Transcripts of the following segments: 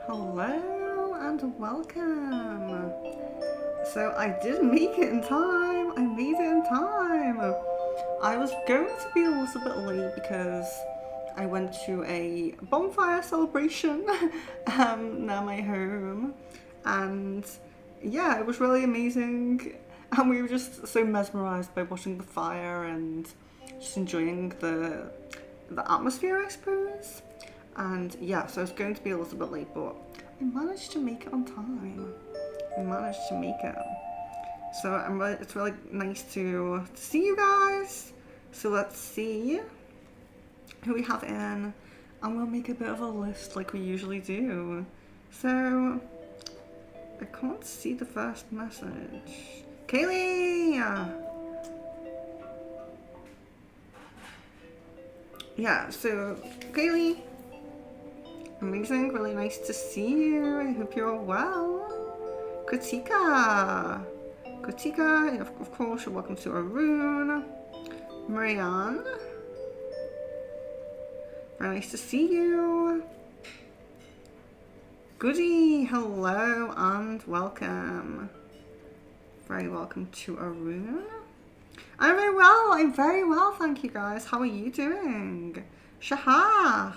Hello and welcome. So I did make it in time. I made it in time. I was going to be a little bit late because I went to a bonfire celebration near my home, and yeah, it was really amazing. And we were just so mesmerized by watching the fire and just enjoying the atmosphere, I suppose. And yeah, so it's going to be a little bit late, but I managed to make it on time. I managed to make it. So it's really nice to see you guys. So let's see who we have in, and we'll make a bit of a list like we usually do. So I can't see the first message. Kaylee! Yeah, so Kaylee. Amazing, really nice to see you. I hope you're well. Katika, of course, you're welcome to Rune. Marianne, very nice to see you. Goody, hello and welcome. Very welcome to Rune. I'm very well, thank you guys. How are you doing? Shahat.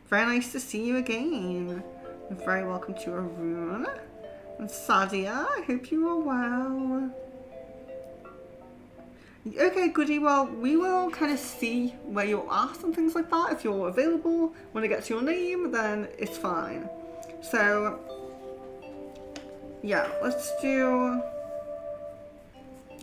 Very nice to see you again. You're very welcome to Rune. And Sadia, I hope you are well. Okay, Goody, well, we will kind of see where you're at and things like that. If you're available, when I get to your name, then it's fine. So, yeah, let's do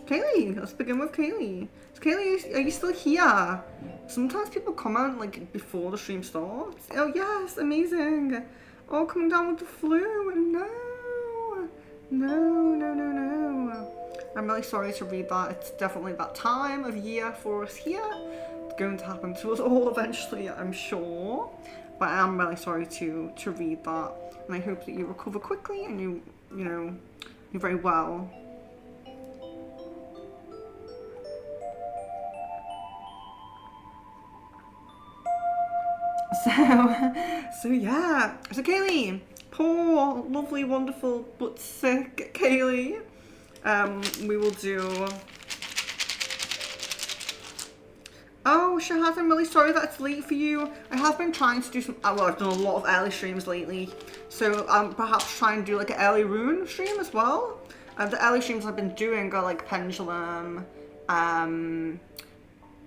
Kaylee. Let's begin with Kaylee. So Kaylee, are you still here? Sometimes people comment like before the stream starts. Oh yes, amazing. Oh, coming down with the flu. No. I'm really sorry to read that. It's definitely that time of year for us here. It's going to happen to us all eventually, I'm sure. But I am really sorry to read that. And I hope that you recover quickly and you're very well. So yeah. So Kaylee, poor, lovely, wonderful, but sick Kaylee. We will do. Oh, Shahad, I'm really sorry that it's late for you. I have been trying to do some. Well, I've done a lot of early streams lately, so perhaps try and do like an early Rune stream as well. The early streams I've been doing are like Pendulum.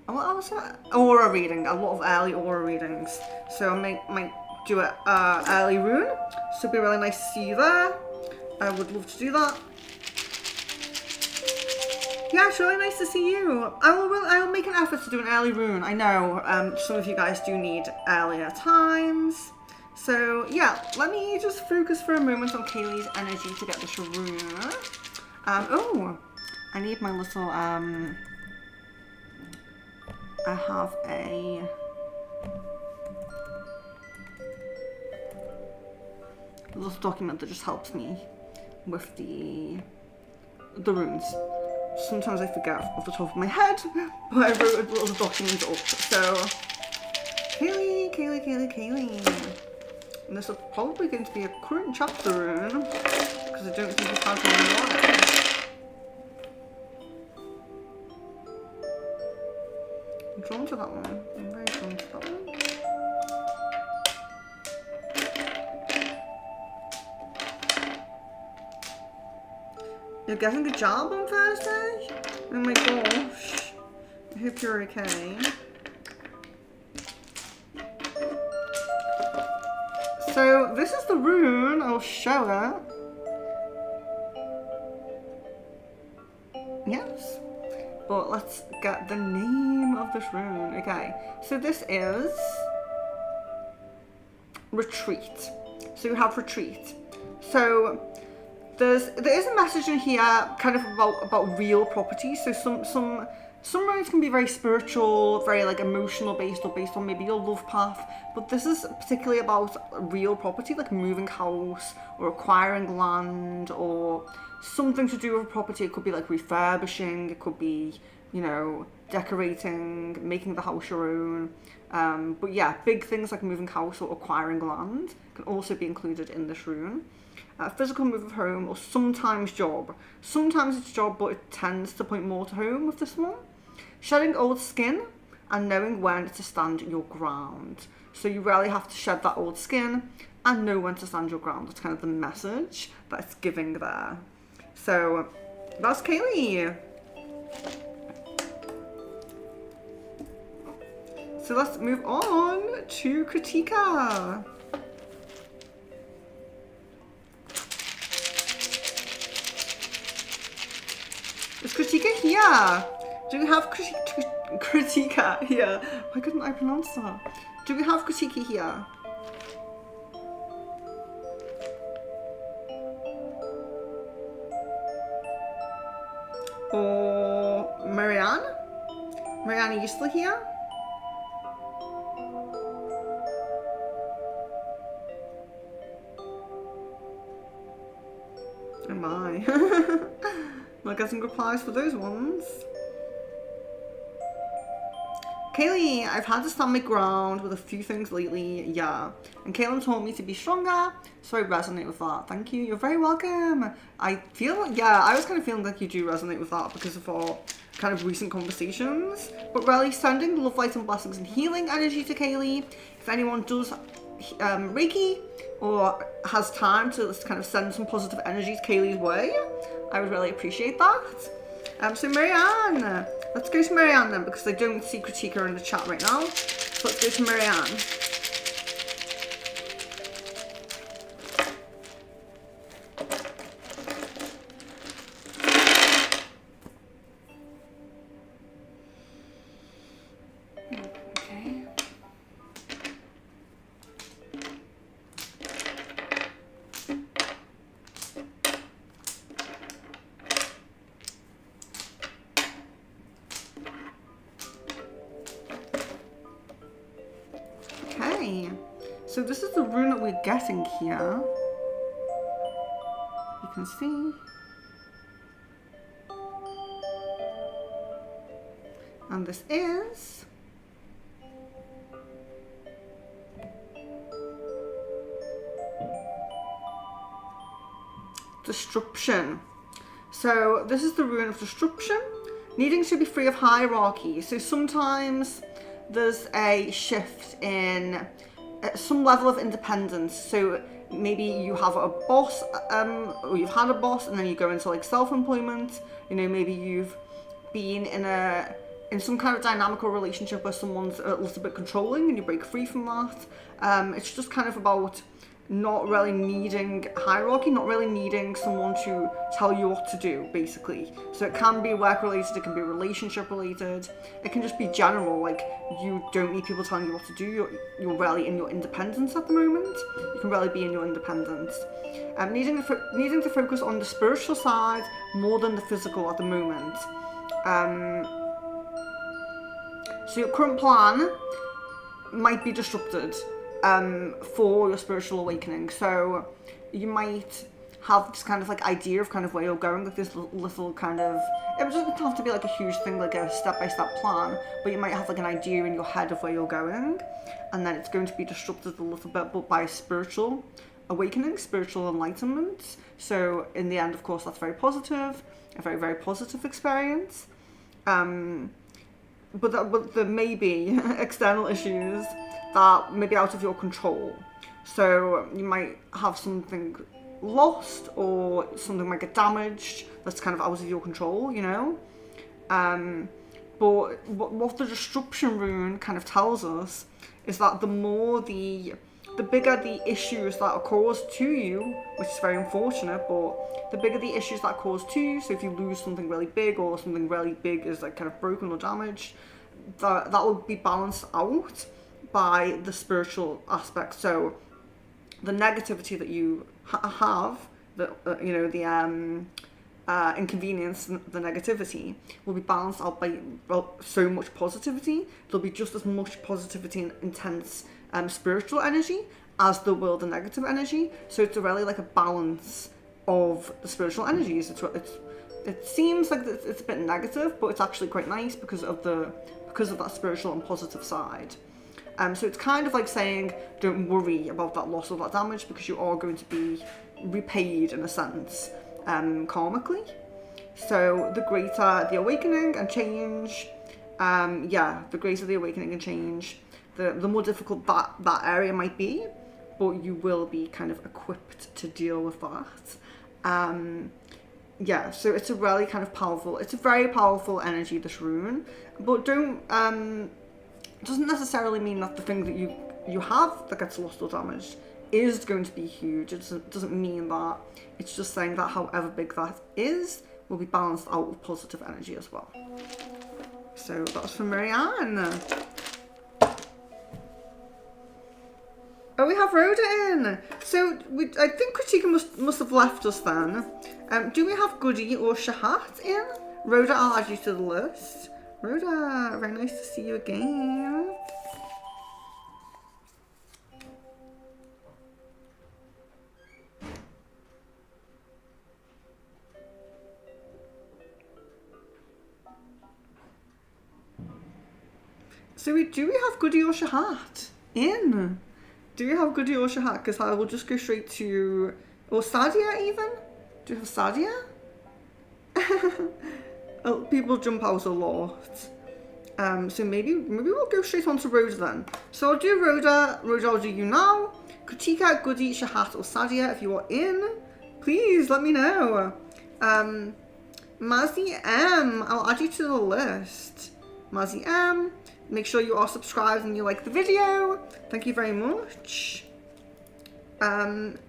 What else? Aura reading. A lot of early aura readings. So I might do it early Rune. So it'd be really nice to see you there. I would love to do that. Yeah, it's really nice to see you. I'll make an effort to do an early Rune. I know some of you guys do need earlier times. So yeah, let me just focus for a moment on Kaylee's energy to get this Rune. Oh, I need my little I have a little document that just helps me with the runes. Sometimes I forget off the top of my head, but I wrote a little document up. So, Kaylee. And this is probably going to be a current chapter rune, because I don't think we've had one in a while. I'm drawn to that one. I'm very drawn to that one. You're getting a job on Thursday? Oh my gosh. I hope you're okay. So this is the rune. I'll show it. Yes. But let's get the name of this rune. Okay. So this is retreat. So you have retreat. So there is a message in here kind of about real properties. So some runes can be very spiritual, very like emotional based, or based on maybe your love path. But this is particularly about real property, like moving house or acquiring land or something to do with property. It could be like refurbishing, it could be you know, decorating, making the house your own. But yeah, big things like moving house or acquiring land can also be included in this rune. Physical move of home, or sometimes job. Sometimes it's job, but it tends to point more to home with this one. Shedding old skin and knowing when to stand your ground. So you really have to shed that old skin and know when to stand your ground. That's kind of the message that it's giving there. So that's Kaylee. So let's move on to Kritika. Is Kritika here? Do we have Kritika here? Why couldn't I pronounce that? Do we have Kritika here? Or Marianne? Marianne, are you still here? Am I? Not getting replies for those ones. Kaylee, I've had to stand my ground with a few things lately, yeah. And Kaylin told me to be stronger, so I resonate with that. Thank you, you're very welcome. I feel, yeah, I was kind of feeling like you do resonate with that because of our kind of recent conversations. But really, sending love, light and blessings and healing energy to Kaylee. If anyone does Reiki or has time to kind of send some positive energy to Kaylee's way, I would really appreciate that. So Marianne, let's go to Marianne then, because I don't see Kritika in the chat right now. So let's go to Marianne. So this is the rune that we're getting here. You can see. And this is disruption. So this is the rune of disruption, needing to be free of hierarchy. So sometimes there's a shift in some level of independence. So maybe you have a boss, or you've had a boss, and then you go into like self-employment. You know, maybe you've been in some kind of dynamical relationship where someone's a little bit controlling, and you break free from that. It's just kind of about not really needing hierarchy, not really needing someone to tell you what to do, basically. So it can be work related, it can be relationship related, it can just be general, like you don't need people telling you what to do, you're really in your independence at the moment. You can really be in your independence. Needing to focus on the spiritual side more than the physical at the moment. So your current plan might be disrupted for your spiritual awakening. So you might have this kind of like idea of kind of where you're going, like this little kind of, it doesn't have to be like a huge thing, like a step-by-step plan, but you might have like an idea in your head of where you're going, and then it's going to be disrupted a little bit, but by spiritual awakening, spiritual enlightenment. So in the end, of course, that's very positive, a very, very positive experience. But there may be external issues that may be out of your control. So you might have something lost, or something might get damaged that's kind of out of your control, you know. But what the disruption rune kind of tells us is that the bigger the issues that are caused to you, which is very unfortunate, but the bigger the issues that are caused to you, so if you lose something really big, or something really big is like kind of broken or damaged, that will be balanced out by the spiritual aspect. So the negativity that you have, the inconvenience, the negativity will be balanced out by so much positivity. There'll be just as much positivity and intense spiritual energy as there will the negative energy. So it's really like a balance of the spiritual energies. It's it seems like it's a bit negative, but it's actually quite nice because of that spiritual and positive side. So it's kind of like saying, don't worry about that loss or that damage, because you are going to be repaid in a sense, karmically. So the greater the awakening and change, the greater the awakening and change, the more difficult that area might be, but you will be kind of equipped to deal with that. So it's a really kind of powerful, it's a very powerful energy, this rune, but don't, doesn't necessarily mean that the thing that you have that gets lost or damaged is going to be huge. It doesn't mean that. It's just saying that however big that is will be balanced out with positive energy as well. So that's from Marianne. Oh, we have Rhoda in. So I think Kritika must have left us then. Do we have Goody or Shahat in? Rhoda, I'll add you to the list. Rhoda, very nice to see you again. So do we have Goody or Shahat in? Do we have Goody or Shahat? Because I will just go straight to, or Sadia even? Do we have Sadia? Oh, people jump out a lot. So maybe we'll go straight on to Rhoda then. So I'll do Rhoda. Rhoda, I'll do you now. Kritika, Goody, Shahat, or Sadia, if you are in, please let me know. Mazzy M, I'll add you to the list. Mazzy M, make sure you are subscribed and you like the video. Thank you very much.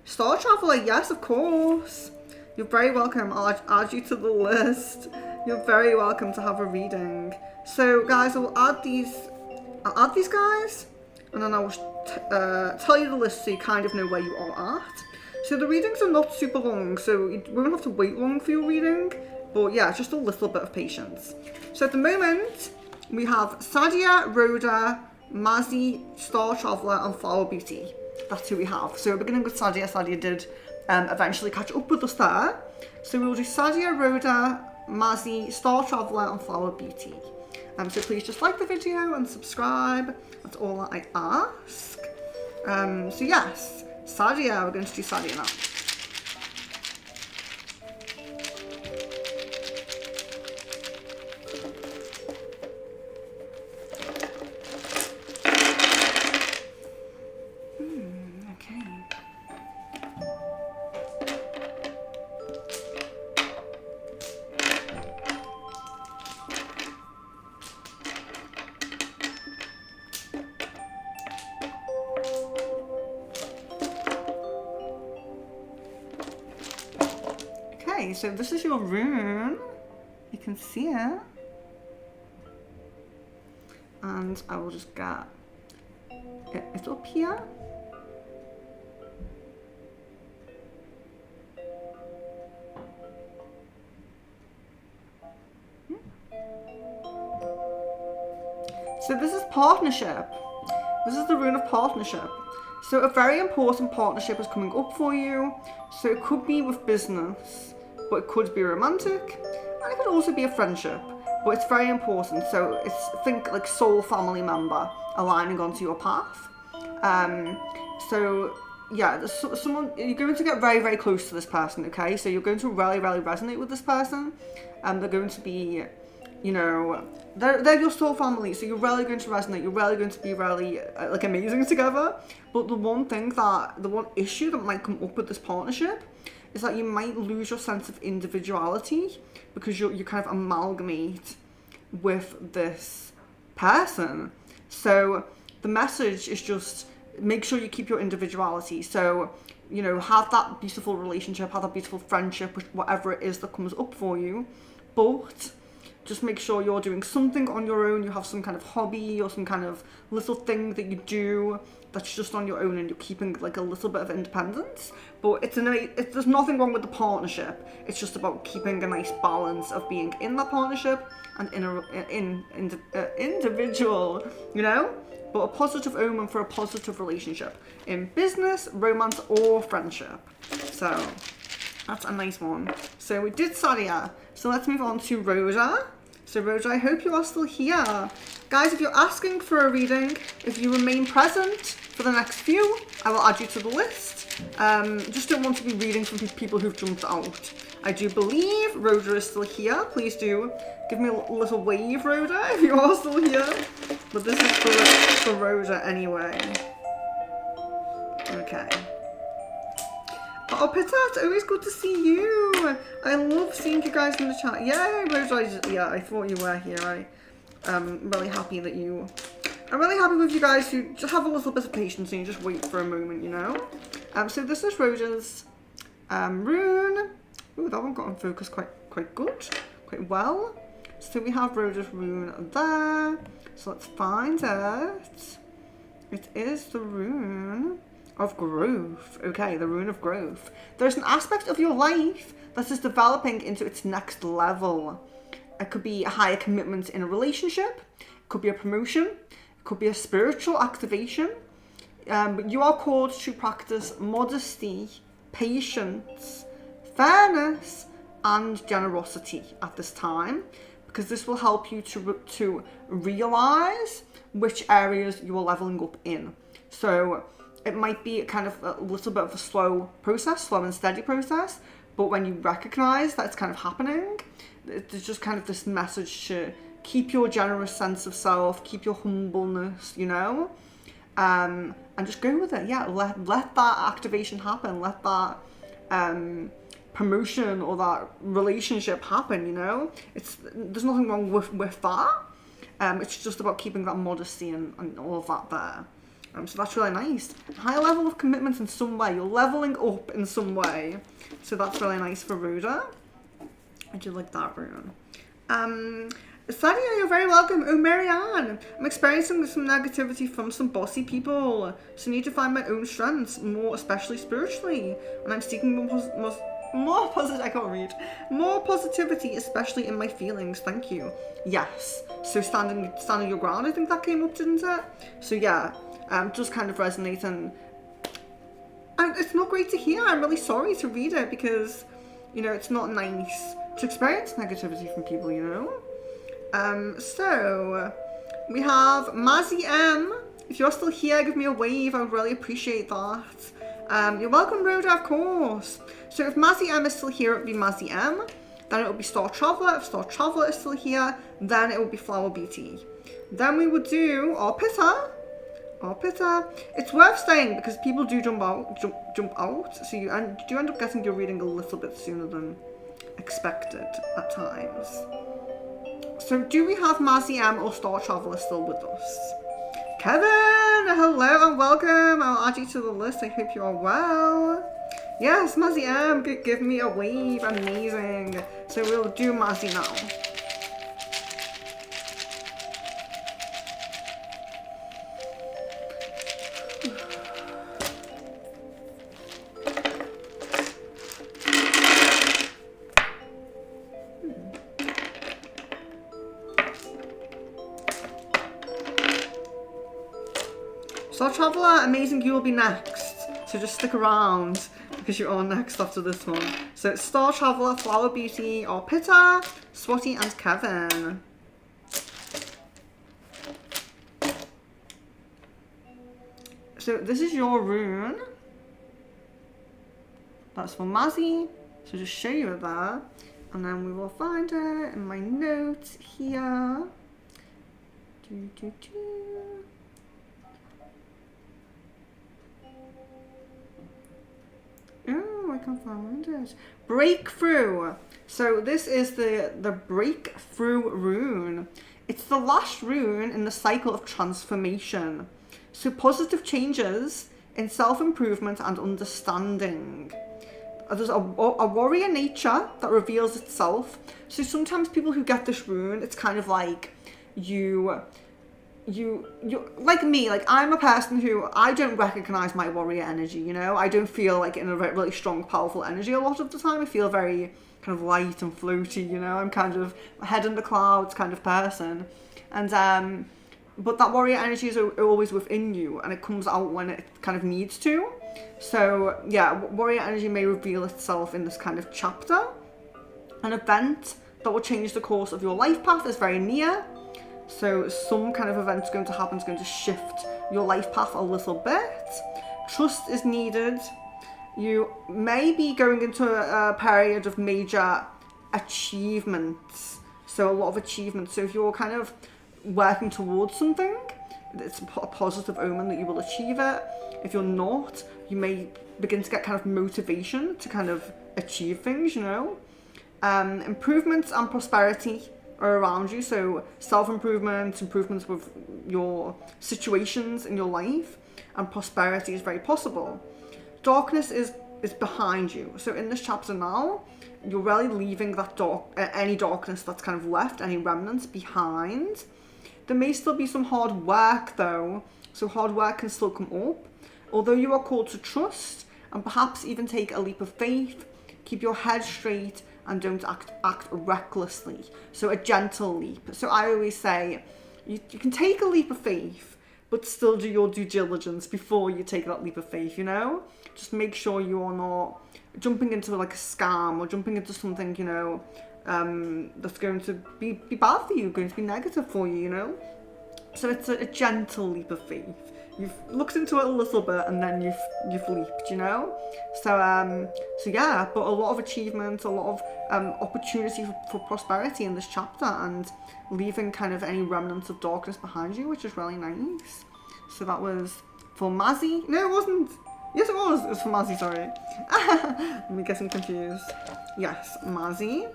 Star Traveller, yes, of course. You're very welcome. I'll add you to the list. You're very welcome to have a reading. So guys, I'll add these guys, and then I will tell you the list so you kind of know where you are at. So the readings are not super long, so you won't have to wait long for your reading, but yeah, just a little bit of patience. So at the moment, we have Sadia, Rhoda, Mazzy, Star Traveller, and Flower Beauty. That's who we have. So beginning with Sadia. Sadia did eventually catch up with us there. So we will do Sadia, Rhoda, Mazzy, Star Traveller, and Flower Beauty. So please just like the video and subscribe. That's all that I ask. So yes, Sadia, we're going to do Sadia now. So this is your rune, you can see it, and I will just get it up here. So this is partnership. This is the rune of partnership. So a very important partnership is coming up for you. So it could be with business, but it could be romantic, and it could also be a friendship, but it's very important. So think like soul family member aligning onto your path. So yeah, there's someone, you're going to get very, very close to this person, okay? So you're going to really, really resonate with this person, and they're going to be, you know, they're your soul family, so you're really going to resonate, you're really going to be really like amazing together. But the one issue that might come up with this partnership is that you might lose your sense of individuality because you kind of amalgamate with this person. So the message is just make sure you keep your individuality. So, you know, have that beautiful relationship, have that beautiful friendship, whatever it is that comes up for you, but just make sure you're doing something on your own. You have some kind of hobby or some kind of little thing that you do that's just on your own, and you're keeping like a little bit of independence. But there's nothing wrong with the partnership. It's just about keeping a nice balance of being in that partnership and individual, you know? But a positive omen for a positive relationship in business, romance, or friendship. So That's a nice one. So we did Sadia. So let's move on to Rhoda. So Rhoda, I hope you are still here. Guys, if you're asking for a reading, if you remain present for the next few, I will add you to the list. Just don't want to be reading from people who've jumped out. I do believe Rhoda is still here. Please do give me a little wave, Rhoda, if you are still here. But this is for Rhoda anyway. Okay. Oh, Peter, it's always good to see you. I love seeing you guys in the chat. Yay, Rose, yeah, I thought you were here. I'm really happy that I'm really happy with you guys who just have a little bit of patience and you just wait for a moment, you know? So this is Rosa's rune. Ooh, that one got on focus quite good, quite well. So we have Rosa's rune there. So let's find it. It is the rune of growth. Okay, the rune of growth. There's an aspect of your life that is developing into its next level. It could be a higher commitment in a relationship. It could be a promotion. It could be a spiritual activation. But you are called to practice modesty, patience, fairness, and generosity at this time, because this will help you to realize which areas you are leveling up in. So it might be kind of a little bit of a slow and steady process, but when you recognize that it's kind of happening, there's just kind of this message to keep your generous sense of self, keep your humbleness, you know, and just go with it. Yeah, let that activation happen, let that promotion or that relationship happen, you know. There's nothing wrong with that. It's just about keeping that modesty and all of that there. So that's really nice. High level of commitment in some way. You're leveling up in some way. So that's really nice for Rhoda. I do like that rune. Sadia, you're very welcome. Oh, Marianne. I'm experiencing some negativity from some bossy people. So I need to find my own strengths, more especially spiritually. And I'm seeking more positive. I can't read. More positivity, especially in my feelings. Thank you. Yes. So standing your ground. I think that came up, didn't it? So yeah. Just kind of resonating. And it's not great to hear. I'm really sorry to read it because, you know, it's not nice to experience negativity from people, you know. So we have Mazzy M. If you're still here, give me a wave. I would really appreciate that. You're welcome, Rhoda, of course. So if Mazzy M is still here, it would be Mazzy M. Then it would be Star Traveller. If Star Traveller is still here, then it would be Flower Beauty. Then we would do our Pitta. It's worth saying because people do jump out, so you do end up getting your reading a little bit sooner than expected at times. So do we have Mazzy M or Star Traveller still with us? Kevin, hello and welcome. I'll add you to the list. I hope you are well. Yes, Mazzy M, give me a wave. Amazing. So we'll do Mazzy now. Star Traveller, amazing, you will be next. So just stick around because you are next after this one. So it's Star Traveller, Flower Beauty, or Pitta, Swati, and Kevin. So this is your rune. That's for Mazzy. So just show you that. And then we will find it in my notes here. Oh, I can't find it. Breakthrough. So this is the breakthrough rune. It's the last rune in the cycle of transformation. So positive changes in self-improvement and understanding. There's a warrior nature that reveals itself. So sometimes people who get this rune, it's kind of like you like me, like I'm a person who I don't recognize my warrior energy, you know. I don't feel like in a really strong, powerful energy a lot of the time. I feel very kind of light and floaty, you know. I'm kind of a head in the clouds kind of person. And but that warrior energy is always within you and it comes out when it kind of needs to. So yeah, warrior energy may reveal itself in this kind of chapter. An event that will change the course of your life path is very near. So some kind of event's going to happen, is going to shift your life path a little bit. Trust is needed. You may be going into a period of major achievements. So a lot of achievements. So if you're kind of working towards something, it's a positive omen that you will achieve it. If you're not, you may begin to get kind of motivation to kind of achieve things, you know. Improvements and prosperity are around you. So self-improvement, improvements with your situations in your life, and prosperity is very possible. Darkness is behind you. So in this chapter now, you're really leaving that any darkness that's kind of left, any remnants behind. There may still be some hard work though. So hard work can still come up. Although you are called to trust and perhaps even take a leap of faith, keep your head straight and don't act recklessly. So a gentle leap. So I always say, you can take a leap of faith, but still do your due diligence before you take that leap of faith, you know? Just make sure you are not jumping into like a scam or jumping into something, you know, that's going to be bad for you, going to be negative for you, you know? So it's a gentle leap of faith. You've looked into it a little bit and then you've leaped, you know? So yeah, but a lot of achievement, a lot of opportunity for prosperity in this chapter, and leaving kind of any remnants of darkness behind you, which is really nice. So that was for Mazzy. No, it wasn't. Yes, it was. It was for Mazzy, sorry. I'm getting confused. Yes, Mazzy.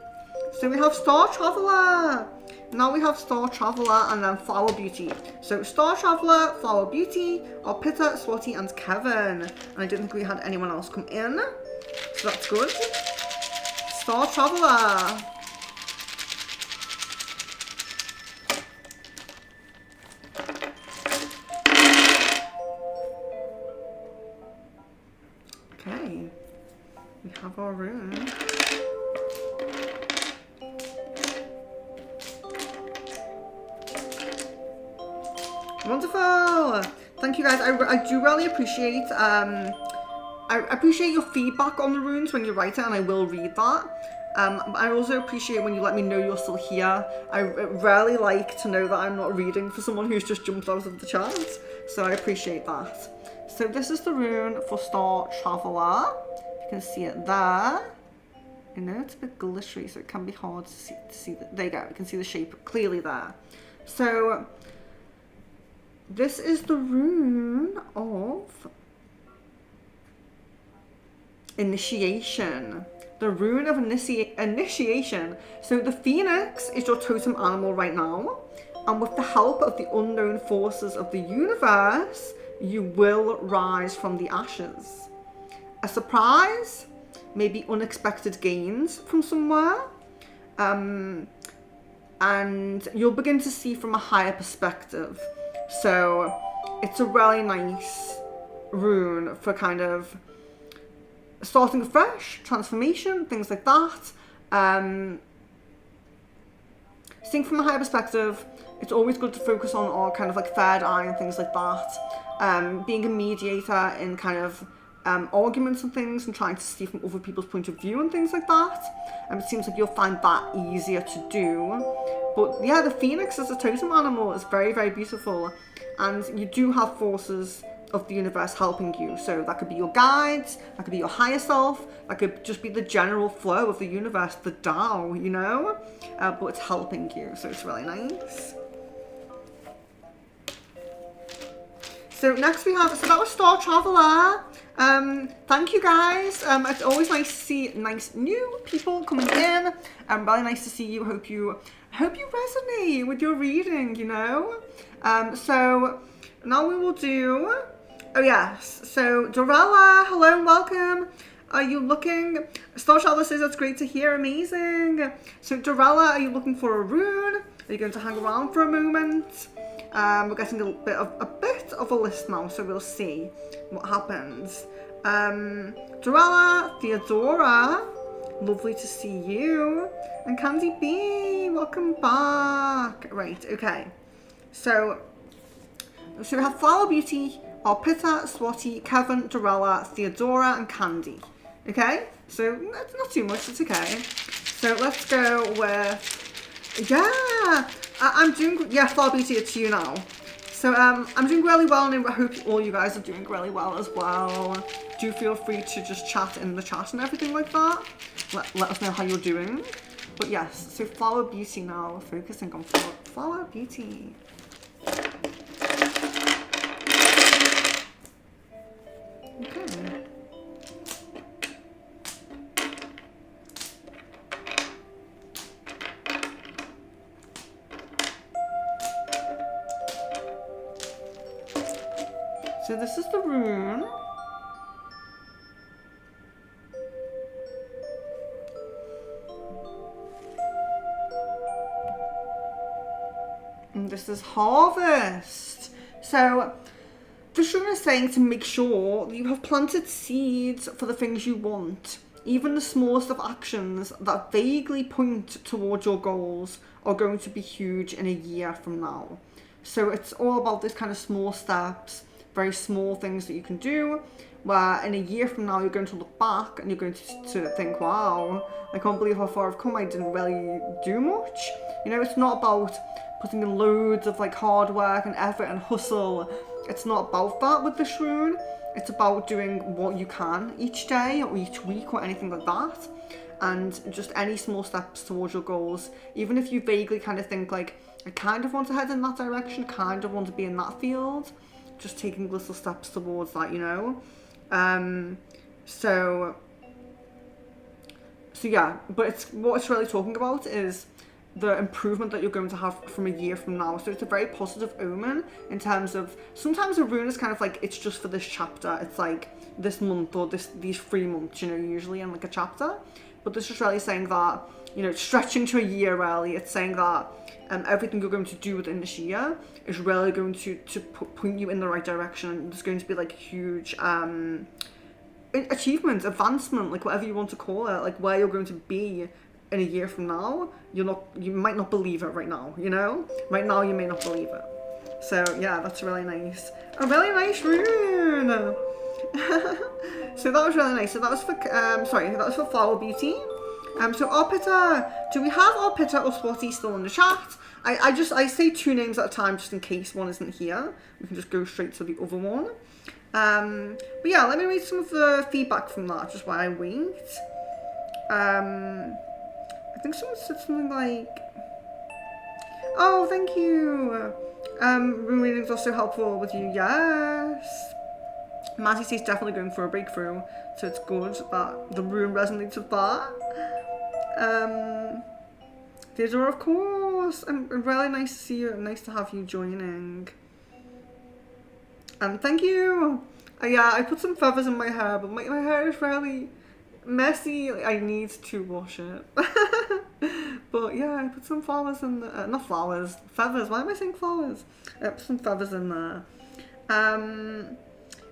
So we have Star Traveller. Now we have Star Traveller and then Flower Beauty. So Star Traveller, Flower Beauty are Pitta, Swati and Kevin. And I didn't think we had anyone else come in. So that's good. Star Traveller. Okay. We have our rune. Wonderful! Thank you guys. I do really appreciate I appreciate your feedback on the runes when you write it, and I will read that. I also appreciate when you let me know you're still here. I really like to know that I'm not reading for someone who's just jumped out of the chat, so I appreciate that. So this is the rune for Star Traveller. You can see it there. I know it's a bit glittery, so it can be hard to see there you go. You can see the shape clearly there. So this is the rune of initiation. The rune of initiation. So the phoenix is your totem animal right now. And with the help of the unknown forces of the universe, you will rise from the ashes. A surprise, maybe unexpected gains from somewhere. And you'll begin to see from a higher perspective. So it's a really nice rune for kind of starting afresh, transformation, things like that. Seeing from a higher perspective, it's always good to focus on our kind of like third eye and things like that. Being a mediator in kind of arguments and things, and trying to see from other people's point of view and things like that. It seems like you'll find that easier to do. But yeah, the phoenix as a totem animal is very, very beautiful. And you do have forces of the universe helping you. So that could be your guides, that could be your higher self, that could just be the general flow of the universe, the Tao, you know? But it's helping you, so it's really nice. So next we have, so that was Star Traveller. Thank you guys. It's always nice to see nice new people coming in. Really nice to see you. Hope you resonate with your reading, you know. So now we will do, oh yes, so Dorella, hello and welcome. Are you looking, Star Traveller says that's great to hear, amazing. So Dorella, are you looking for a rune? Are you going to hang around for a moment? We're getting a bit of a list now, so we'll see what happens. Dorella, Theodora, lovely to see you. And Candy B, welcome back. Right, okay. So we have Flower Beauty, Arpita, Swati, Kevin, Dorella, Theodora, and Candy. Okay, so it's not too much, it's okay. So let's go with, yeah, I'm doing, yeah, far beauty, it's you now. So I'm doing really well, and I hope all you guys are doing really well as well. Do feel free to just chat in the chat and everything like that. Let us know how you're doing. But yes, so flower beauty now, focusing on flower beauty. Okay. So this is the rune. And this is harvest. So the rune is saying to make sure that you have planted seeds for the things you want. Even the smallest of actions that vaguely point towards your goals are going to be huge in a year from now. So it's all about this kind of small steps, very small things that you can do, where in a year from now you're going to look back and you're going to think, wow, I can't believe how far I've come. I didn't really do much. You know, it's not about putting in loads of like hard work and effort and hustle. It's not about that with the rune. It's about doing what you can each day or each week or anything like that. And just any small steps towards your goals. Even if you vaguely kind of think like, I kind of want to head in that direction, kind of want to be in that field. Just taking little steps towards that, you know. So yeah, but what it's really talking about is the improvement that you're going to have from a year from now. So it's a very positive omen in terms of, sometimes a rune is kind of like, it's just for this chapter. It's like this month or these 3 months, you know, usually in like a chapter. But this is really saying that, you know, it's stretching to a year really. It's saying that everything you're going to do within this year is really going to point you in the right direction. There's going to be like huge achievement, advancement, like whatever you want to call it, like where you're going to be in a year from now. You might not believe it right now, you know? Right now you may not believe it. So yeah, that's really nice. A really nice rune. So that was really nice. So that was for that was for flower beauty. So Arpita, do we have Arpita or Swati still in the chat? I say 2 names at a time just in case one isn't here. We can just go straight to the other one. But yeah, let me read some of the feedback from that just while I wait. I think someone said something like, oh, thank you. Rune readings are so helpful with you. Yes. Maddie says definitely going for a breakthrough, so it's good that the rune resonates with that. Theodore, of course. Really nice to see you. Nice to have you joining. Thank you. Yeah, I put some feathers in my hair, but my hair is really messy. I need to wash it. But yeah, I put some flowers in the, not flowers, feathers. Why am I saying flowers? I put some feathers in there.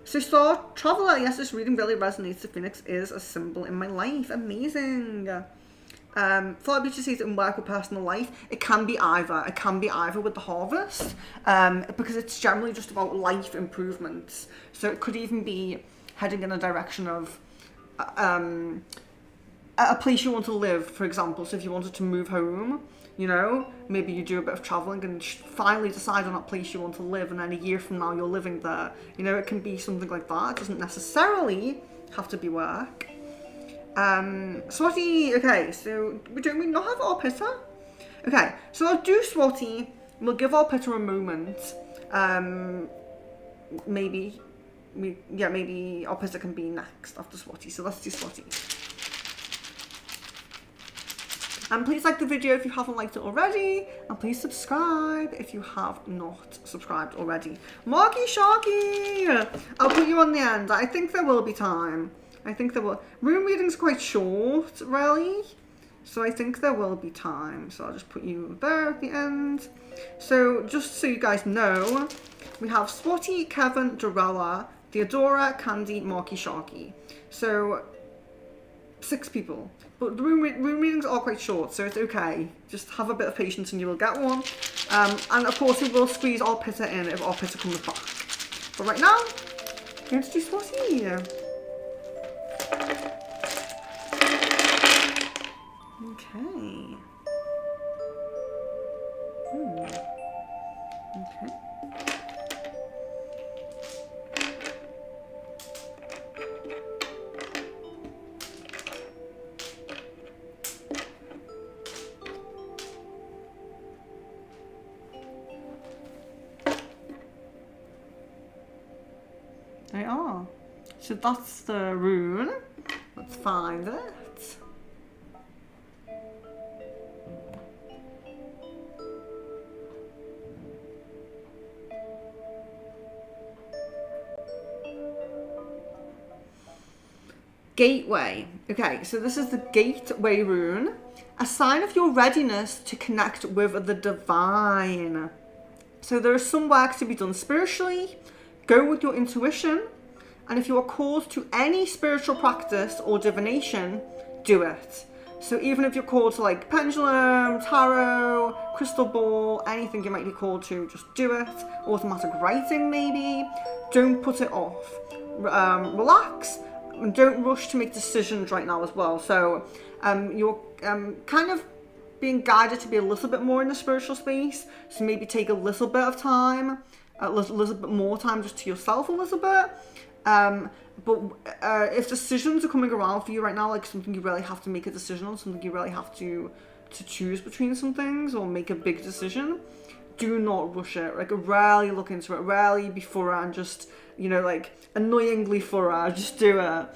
So Star Traveller, yes, this reading really resonates. The phoenix is a symbol in my life. Amazing. Flower Beauty says in work or personal life, it can be either. It can be either with the harvest, because it's generally just about life improvements. So it could even be heading in a direction of a place you want to live, for example. So if you wanted to move home, you know, maybe you do a bit of traveling and finally decide on that place you want to live, and then a year from now you're living there. You know, it can be something like that. It doesn't necessarily have to be work. Swati, okay, so we not have Arpita? Okay, so I'll do Swati. We'll give Arpita a moment. Maybe Arpita can be next after Swati. So let's do Swati. And please like the video if you haven't liked it already. And please subscribe if you have not subscribed already. Marky Sharky! I'll put you on the end. I think there will be time. I think there will. Rune reading's quite short, really. So I think there will be time. So I'll just put you there at the end. So just so you guys know, we have Swati, Kevin, Dorella, Theodora, Candy, Marky Sharky. So 6 people. But the rune readings are quite short, so it's okay. Just have a bit of patience and you will get one. And of course we will squeeze Arpita in if Arpita comes back. But right now, I'm going to do Swati. Okay. Okay. They are. So that's the rune. Let's find it. Gateway. Okay, so this is the gateway rune, a sign of your readiness to connect with the divine. So there is some work to be done spiritually. Go with your intuition, and if you are called to any spiritual practice or divination, do it. So even if you're called to like pendulum, tarot, crystal ball, anything you might be called to, just do it. Automatic writing maybe. Don't put it off. Relax. And don't rush to make decisions right now as well. So you're kind of being guided to be a little bit more in the spiritual space. So maybe take a little bit of time, a little bit more time just to yourself a little bit. But if decisions are coming around for you right now, like something you really have to make a decision on, something you really have to choose between some things or make a big decision, do not rush it. Like really look into it, really be thorough and just, you know, like annoyingly thorough, just do it.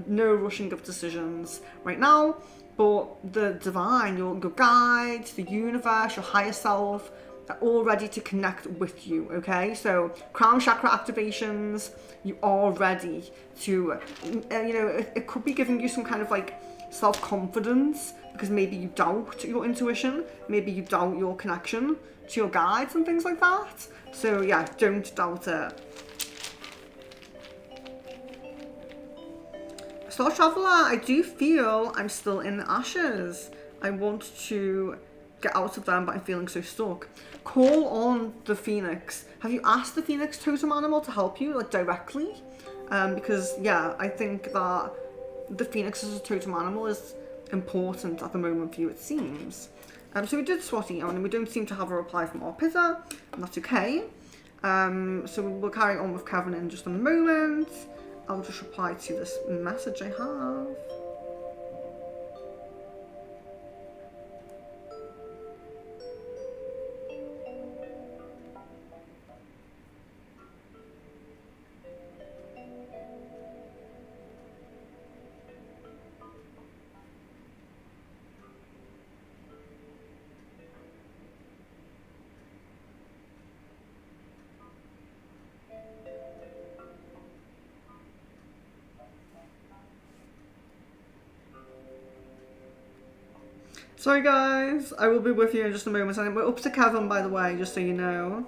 No rushing of decisions right now, but the divine, your guides, the universe, your higher self, are all ready to connect with you, okay? So crown chakra activations, you are ready to, you know, it could be giving you some kind of like self-confidence because maybe you doubt your intuition, maybe you doubt your connection to your guides and things like that. So yeah, don't doubt it. Star Traveler, I do feel I'm still in the ashes. I want to get out of them, but I'm feeling so stuck. Call on the phoenix. Have you asked the phoenix totem animal to help you, like directly? Because yeah, I think that the phoenix as a totem animal is important at the moment for you, it seems. So we did Swati on, and we don't seem to have a reply from our Pitta, and that's okay. So we'll carry on with Kevin in just a moment. I'll just reply to this message I have. Sorry guys, I will be with you in just a moment. We're up to Kevin, by the way, just so you know.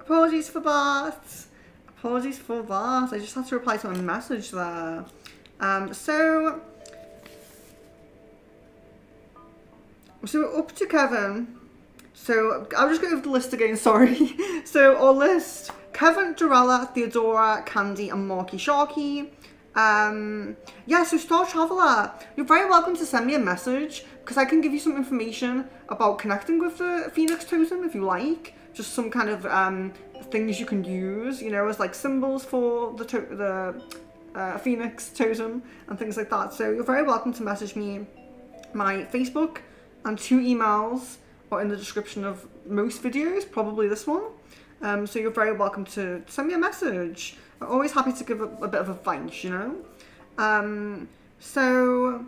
Apologies for that. Apologies for that. I just had to reply to a message there. So we're up to Kevin. So I'll just go over the list again, sorry. So our list: Kevin, Dorella, Theodora, Candy, and Marky Sharky. Yeah, so Star Traveler, you're very welcome to send me a message because I can give you some information about connecting with the Phoenix Totem if you like. Just some kind of things you can use, you know, as like symbols for the Phoenix Totem and things like that. So you're very welcome to message me. My Facebook and 2 emails are in the description of most videos, probably this one. So you're very welcome to send me a message. I'm always happy to give a bit of advice, you know. So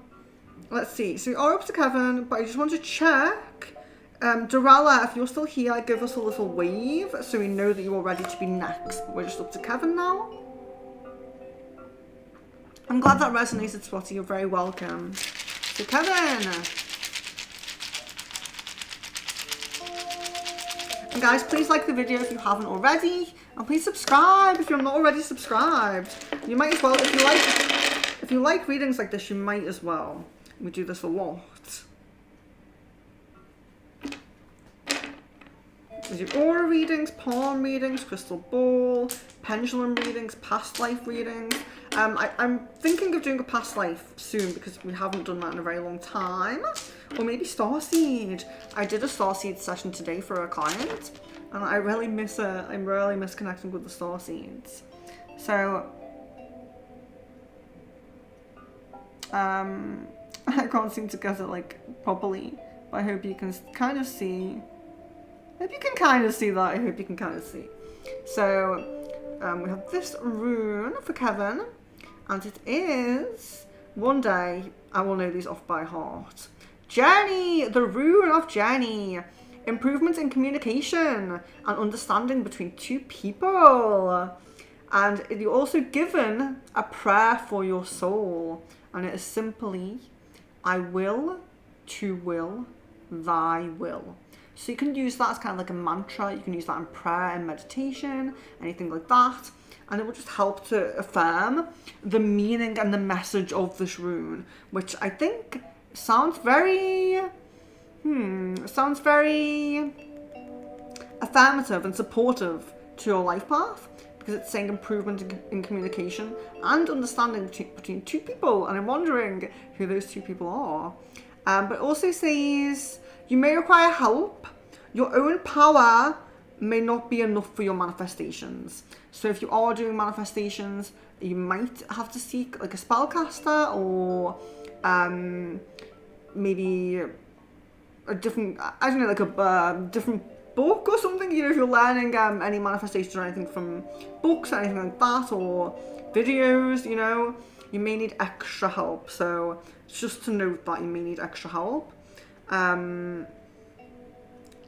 let's see. So we are up to Kevin, but I just want to check. Dorella, if you're still here, give us a little wave so we know that you are ready to be next. We're just up to Kevin now. I'm glad that resonated, Swati. You're very welcome. So Kevin. And guys, please like the video if you haven't already, and please subscribe if you're not already subscribed. You might as well, if you like readings like this, you might as well. We do this a lot. There's your aura readings, palm readings, crystal ball, pendulum readings, past life readings. I'm thinking of doing a past life soon because we haven't done that in a very long time. Or maybe starseed. I did a starseed session today for a client, and I really miss it. I really miss connecting with the starseeds. So, I can't seem to get it like properly, but I hope you can kind of see. I hope you can kind of see that. I hope you can kind of see. So, we have this rune for Kevin, and it is, one day I will know these off by heart. Journey, the rune of journey. Improvements in communication and understanding between two people. And you're also given a prayer for your soul. And it is simply, I will to will thy will. So you can use that as kind of like a mantra. You can use that in prayer and meditation, anything like that. And it will just help to affirm the meaning and the message of this rune, which I think sounds very, affirmative and supportive to your life path, because it's saying improvement in communication and understanding between two people. And I'm wondering who those two people are. But it also says, you may require help. Your own power may not be enough for your manifestations. So if you are doing manifestations, you might have to seek like a spellcaster, or maybe a different, I don't know, like a different book or something. You know, if you're learning any manifestations or anything from books or anything like that, or videos, you know, you may need extra help. So it's just to note that you may need extra help.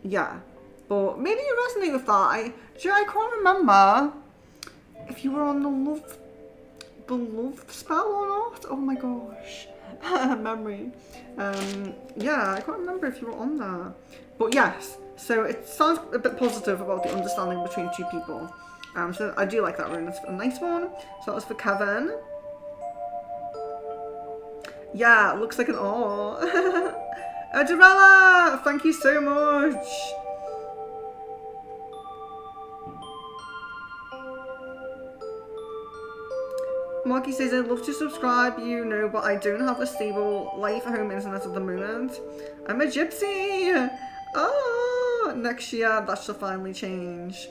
Yeah, but maybe you resonate with that. I can't remember if you were on the love spell or not. Oh my gosh, memory. Yeah, I can't remember if you were on that. But yes, so it sounds a bit positive about the understanding between two people. So I do like that rune. It's a nice one. So that was for Kevin. Yeah, it looks like an R. Dorella, thank you so much. Marky says, I'd love to subscribe, you know, but I don't have a stable life at home internet at the moment. I'm a gypsy. Oh, next year that shall finally change.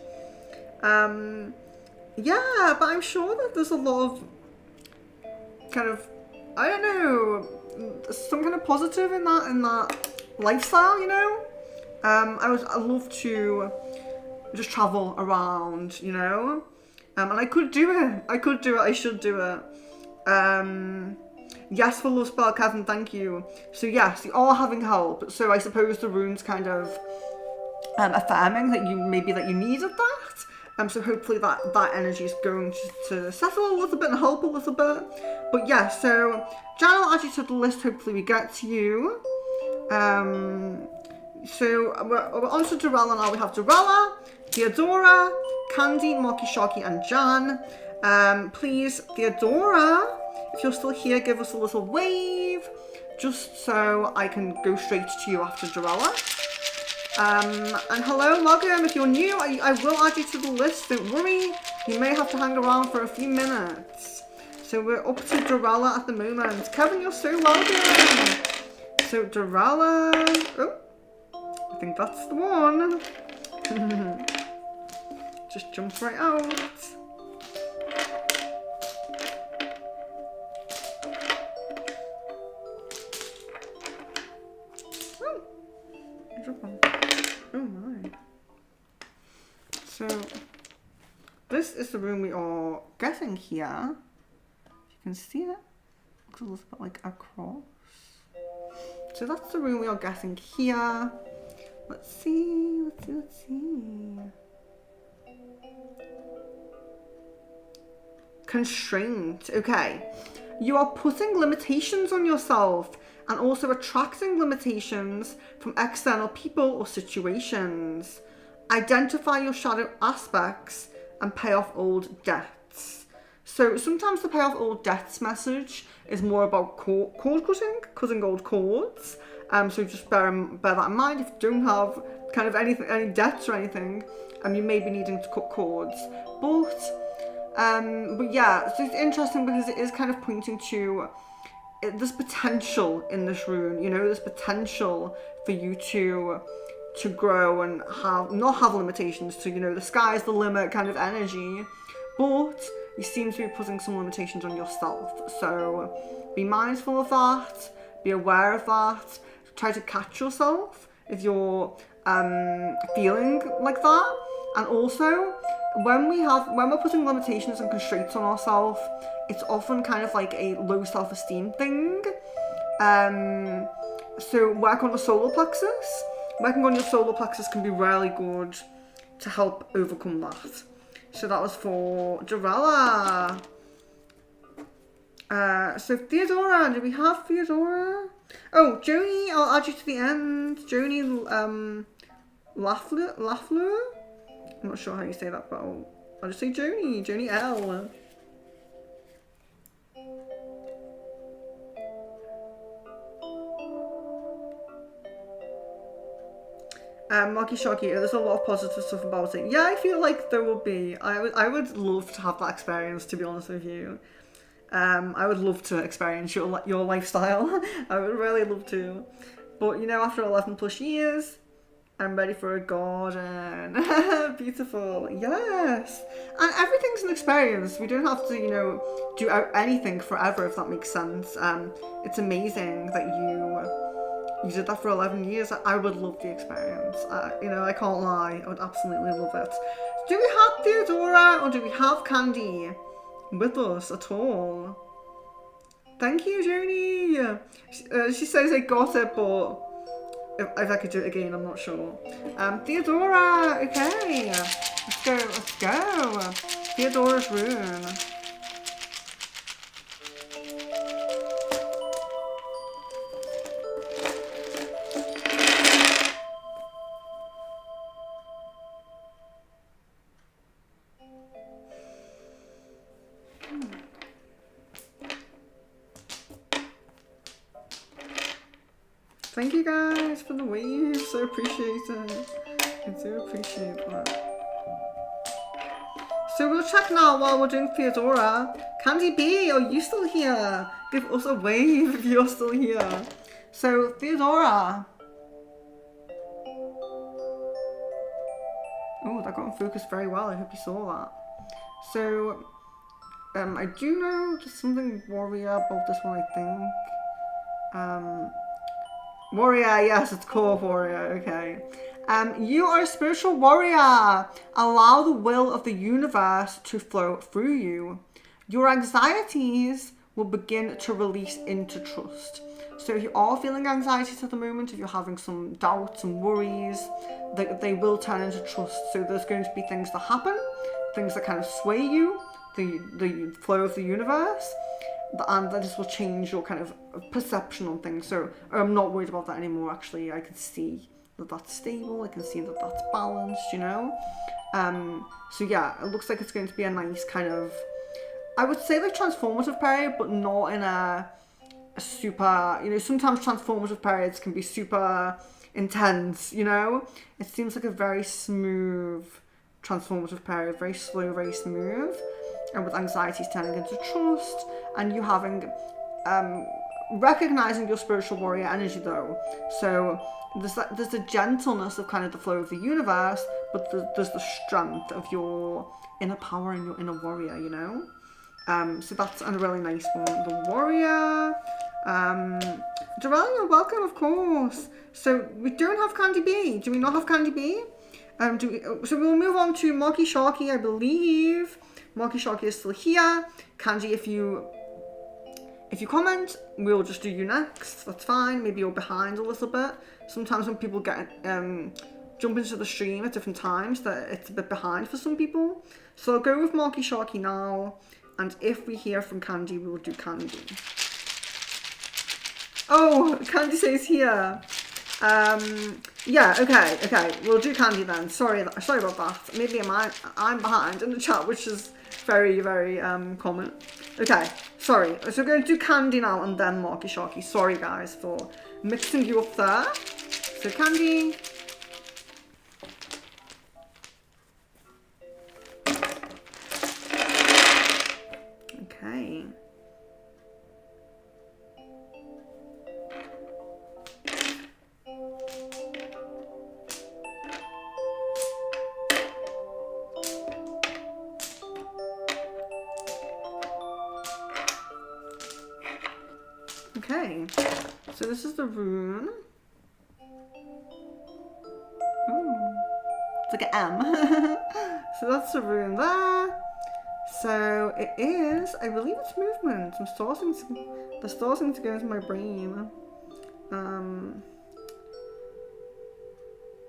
Yeah, but I'm sure that there's a lot of kind of, I don't know, some kind of positive in that lifestyle, you know. I love to just travel around, you know. And I could do it. I should do it. Yes, for love spell, Kevin, thank you. So yes, you are having help. So I suppose the rune's kind of affirming that you needed that. So hopefully that energy is going to settle a little bit and help a little bit. But yeah, so Jan, I'll add you to the list. Hopefully we get to you. So we're on to Dorella now. We have Dorella, Theodora, Candy, Marky, Sharky, and Jan. Please, Theodora, if you're still here, give us a little wave, just so I can go straight to you after Dorella. And hello, Logan, if you're new, I will add you to the list, don't worry. You may have to hang around for a few minutes. So we're up to Dorella at the moment. Kevin, you're so welcome. So Dorella, oh, I think that's the one. Just jump right out. Oh, drop on. Oh my. So this is the room we are getting here. If you can see it, looks a little bit like a cross. So that's the room we are getting here. Let's see. Constraint. Okay. You are putting limitations on yourself and also attracting limitations from external people or situations. identify your shadow aspects and pay off old debts. So sometimes the pay off old debts message is more about cord cutting old cords. So just bear that in mind. If you don't have kind of any debts or anything, you may be needing to cut cords. But yeah, so it's interesting because it is kind of pointing to there's potential in this rune. You know, there's potential for you to grow and not have limitations. To, you know, the sky's the limit kind of energy, but you seem to be putting some limitations on yourself. So be mindful of that. Be aware of that. Try to catch yourself if you're feeling like that. And also, when we're putting limitations and constraints on ourselves, it's often kind of like a low self-esteem thing. So work on the solar plexus. Working on your solar plexus can be really good to help overcome that. So that was for Jarella. So Theodora, do we have Theodora? Oh, Joni, I'll add you to the end. Joni Lafleur? I'm not sure how you say that, but I'll just say Joni L. Marky Sharky, there's a lot of positive stuff about it. Yeah, I feel like there will be. I would love to have that experience, to be honest with you. I would love to experience your lifestyle. I would really love to. But, you know, after 11 plus years, I'm ready for a garden. Beautiful. Yes. And everything's an experience. We don't have to, you know, do anything forever, if that makes sense. It's amazing that you did that for 11 years. I would love the experience. You know, I can't lie. I would absolutely love it. Do we have Theodora or do we have Candy with us at all? Thank you, Joni. She says I got it, but if I could do it again, I'm not sure. Theodora, okay. Let's go. Theodora's rune. Thank you guys for the waves. So appreciate it. I do appreciate that. So we'll check now while we're doing Theodora. Candy B, are you still here? Give us a wave if you're still here. So Theodora. Oh, that got in focus very well. I hope you saw that. So I do know there's something warrior about this one, I think. Warrior, yes, it's called warrior, okay. You are a spiritual warrior. Allow the will of the universe to flow through you. Your anxieties will begin to release into trust. So if you are feeling anxieties at the moment, if you're having some doubts and worries, they will turn into trust. So there's going to be things that happen, things that kind of sway you, the flow of the universe. And that just will change your kind of perception on things. So I'm not worried about that anymore. Actually, I can see that that's stable. I can see that that's balanced, you know. So yeah, it looks like it's going to be a nice kind of, I would say like transformative period, but not in a super, you know, sometimes transformative periods can be super intense, you know. It seems like a very smooth transformative period, very slow, very smooth. And with anxieties turning into trust, and you having, recognizing your spiritual warrior energy though. So there's a gentleness of kind of the flow of the universe, but there's the strength of your inner power and your inner warrior, you know? So that's a really nice one. The warrior. Jarella, welcome, of course. So we don't have Candy B. Do we not have Candy B? So we'll move on to Marky Sharky, I believe. Marky Sharky is still here. Candy, if you comment, we'll just do you next. That's fine. Maybe you're behind a little bit. Sometimes when people get jump into the stream at different times, that it's a bit behind for some people. So I'll go with Marky Sharky now, and if we hear from Candy, we will do Candy. Oh, Candy says here. Yeah, okay. We'll do candy then. Sorry about that. Maybe I'm behind in the chat, which is very, very common. Okay, sorry. So we're going to do candy now and then Marky Sharky. Sorry guys for mixing you up there. So candy. Okay. Okay, so this is the rune. Ooh, it's like an M. So that's the rune there. So it is, I believe it's movement. They're starting to go into my brain.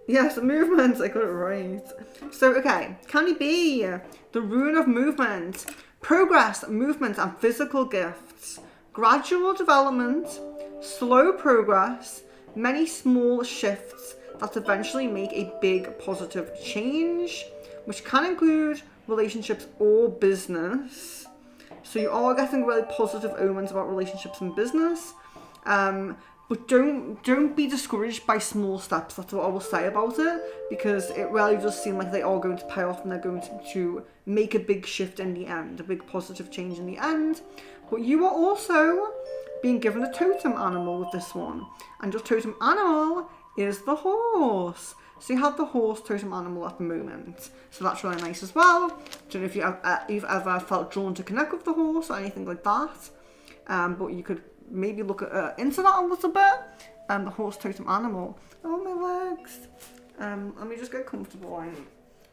Yes, the movement, I got it right. So, okay, Candy B, the rune of movement. Progress, movement and physical gifts. Gradual development, slow progress, many small shifts that eventually make a big positive change, which can include relationships or business. So you are getting really positive omens about relationships and business. But don't be discouraged by small steps. That's what I will say about it, because it really does seem like they are going to pay off and they're going to make a big shift in the end, a big positive change in the end. But you are also being given a totem animal with this one, and your totem animal is the horse. So you have the horse totem animal at the moment, so that's really nice as well. Don't know if you've ever felt drawn to connect with the horse or anything like that, but you could maybe look into that a little bit. The horse totem animal. Oh, my legs. Let me just get comfortable. I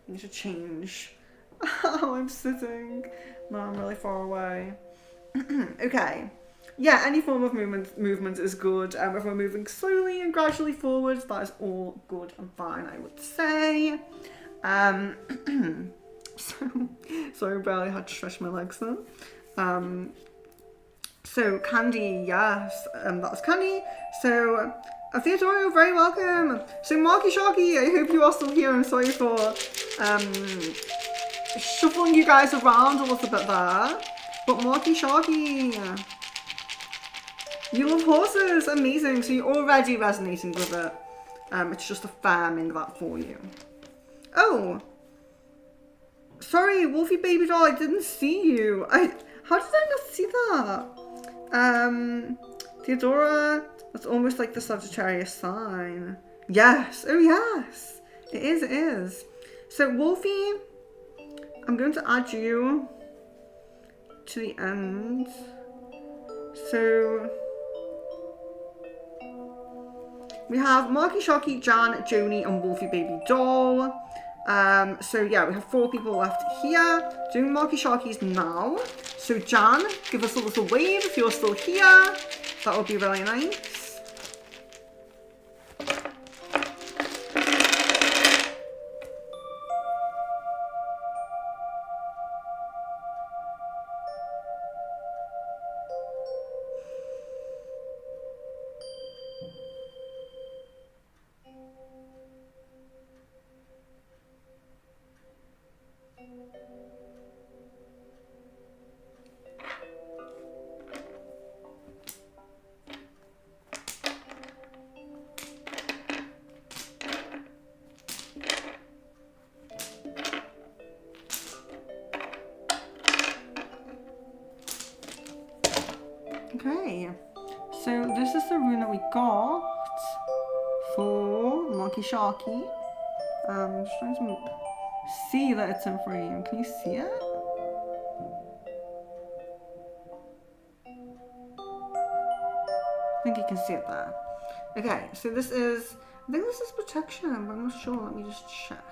need to change how I'm sitting. No, I'm really far away. Okay. Yeah, any form of movement is good. If we're moving slowly and gradually forwards, that is all good and fine, I would say. Sorry, barely had to stretch my legs then. So Candy, yes, that was Candy. So Theodore, you're very welcome. So Marky Sharky, I hope you are still here. I'm sorry for shuffling you guys around a little bit there. But Marky Sharky, you love horses, amazing. So you're already resonating with it. It's just affirming that for you. Oh, sorry, Wolfie baby doll, I didn't see you. How did I not see that? Theodora, that's almost like the Sagittarius sign. Yes, oh yes, it is. So Wolfie, I'm going to add you to the end. So we have Marky Sharky, Jan, Joni, and Wolfie baby doll. So yeah, we have 4 people left here doing Marky Sharkies now. So Jan, give us a little wave if you're still here. That would be really nice. Okay, so this is the rune that we got for Marky Sharky. I'm just trying to see that it's in frame. Can you see it? I think you can see it there. Okay, so this is, I think this is protection, but I'm not sure. Let me just check.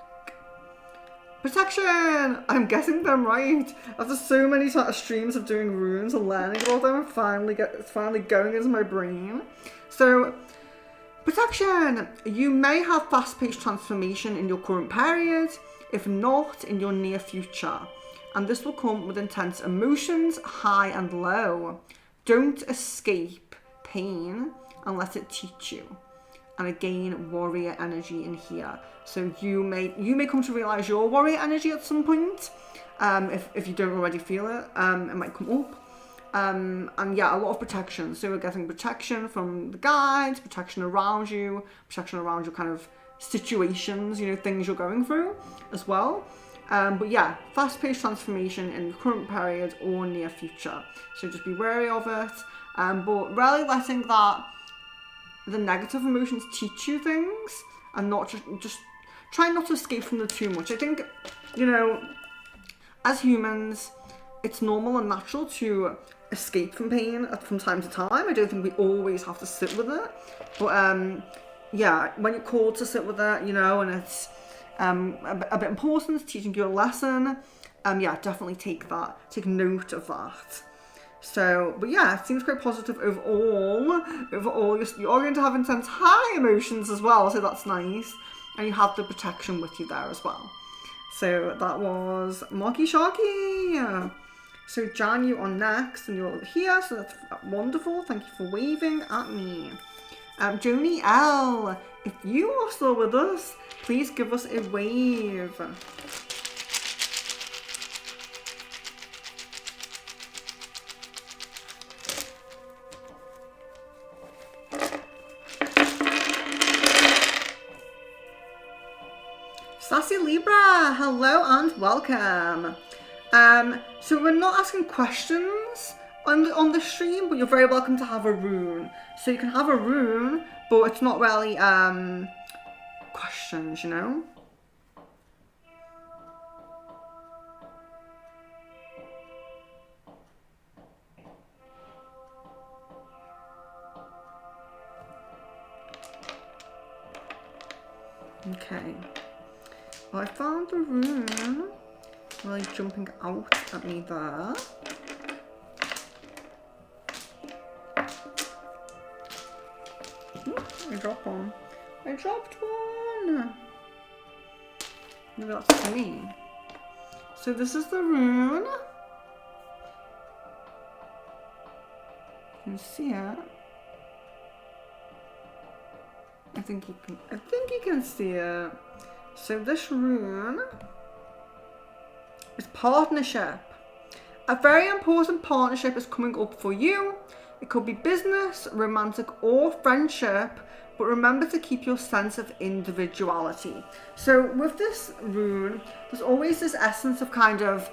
Protection! I'm getting them right. After so many streams of doing runes and learning about them, it's finally going into my brain. So, protection! You may have fast-paced transformation in your current period, if not in your near future. And this will come with intense emotions, high and low. Don't escape pain and let it teach you. and again warrior energy in here. So you may come to realize your warrior energy at some point. If you don't already feel it, it might come up. And yeah, a lot of protection. So we're getting protection from the guides, protection around you, protection around your kind of situations, you know, things you're going through as well. But yeah, fast-paced transformation in the current period or near future. So just be wary of it. But really letting the negative emotions teach you things, and not just try not to escape from them too much. I think, you know, as humans, it's normal and natural to escape from pain from time to time. I don't think we always have to sit with it. But yeah, when you're called to sit with it, you know, and it's a bit important, it's teaching you a lesson, yeah, definitely take note of that. So, but yeah, it seems quite positive overall. You are going to have intense high emotions as well, so that's nice. And you have the protection with you there as well. So that was Marky Sharky. So Jan, you are next, and you're here, so that's wonderful. Thank you for waving at me. Joni L, if you are still with us, please give us a wave. Sassy Libra, hello and welcome. So we're not asking questions on the stream, but you're very welcome to have a rune. So you can have a rune, but it's not really questions, you know. Okay. Well, I found the rune. Really jumping out at me there. I dropped one. I dropped one! Maybe that's me. So this is the rune. You can see it. I think you can see it. So this rune is partnership. A very important partnership is coming up for you. It could be business, romantic, or friendship, but remember to keep your sense of individuality. So with this rune, there's always this essence of kind of,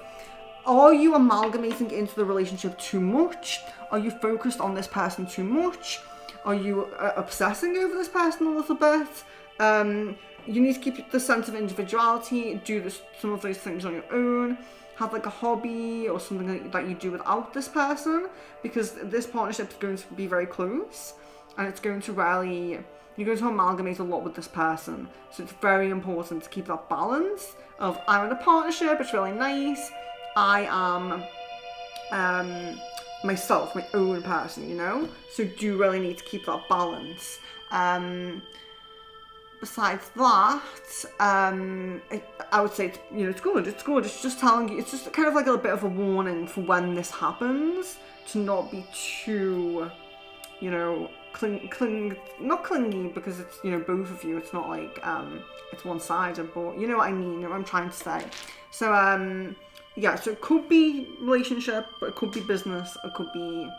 are you amalgamating into the relationship too much? Are you focused on this person too much? Are you obsessing over this person a little bit? You need to keep the sense of individuality, do some of those things on your own, have like a hobby or something that you do without this person, because this partnership is going to be very close, and it's going to really, you're going to amalgamate a lot with this person. So it's very important to keep that balance of, I'm in a partnership, it's really nice, I am myself, my own person, you know? So do really need to keep that balance. Besides that, I would say, it's good. It's just telling you, it's just kind of like a bit of a warning for when this happens, to not be too, not clingy, because it's, both of you. It's not like, it's one-sided, but you know what I mean, what I'm trying to say. So, yeah, so it could be relationship, but it could be business, it could be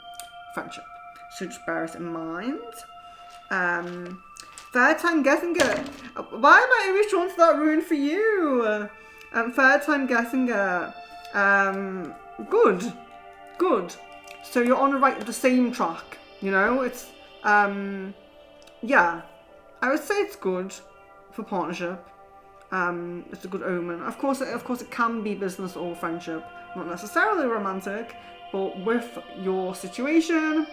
friendship. So just bear it in mind. Third time guessing it. Why am I always drawn to that rune for you? Third time guessing it. Good. So you're on the same track. It's yeah. I would say it's good for partnership. It's a good omen. Of course, it can be business or friendship, not necessarily romantic. But with your situation,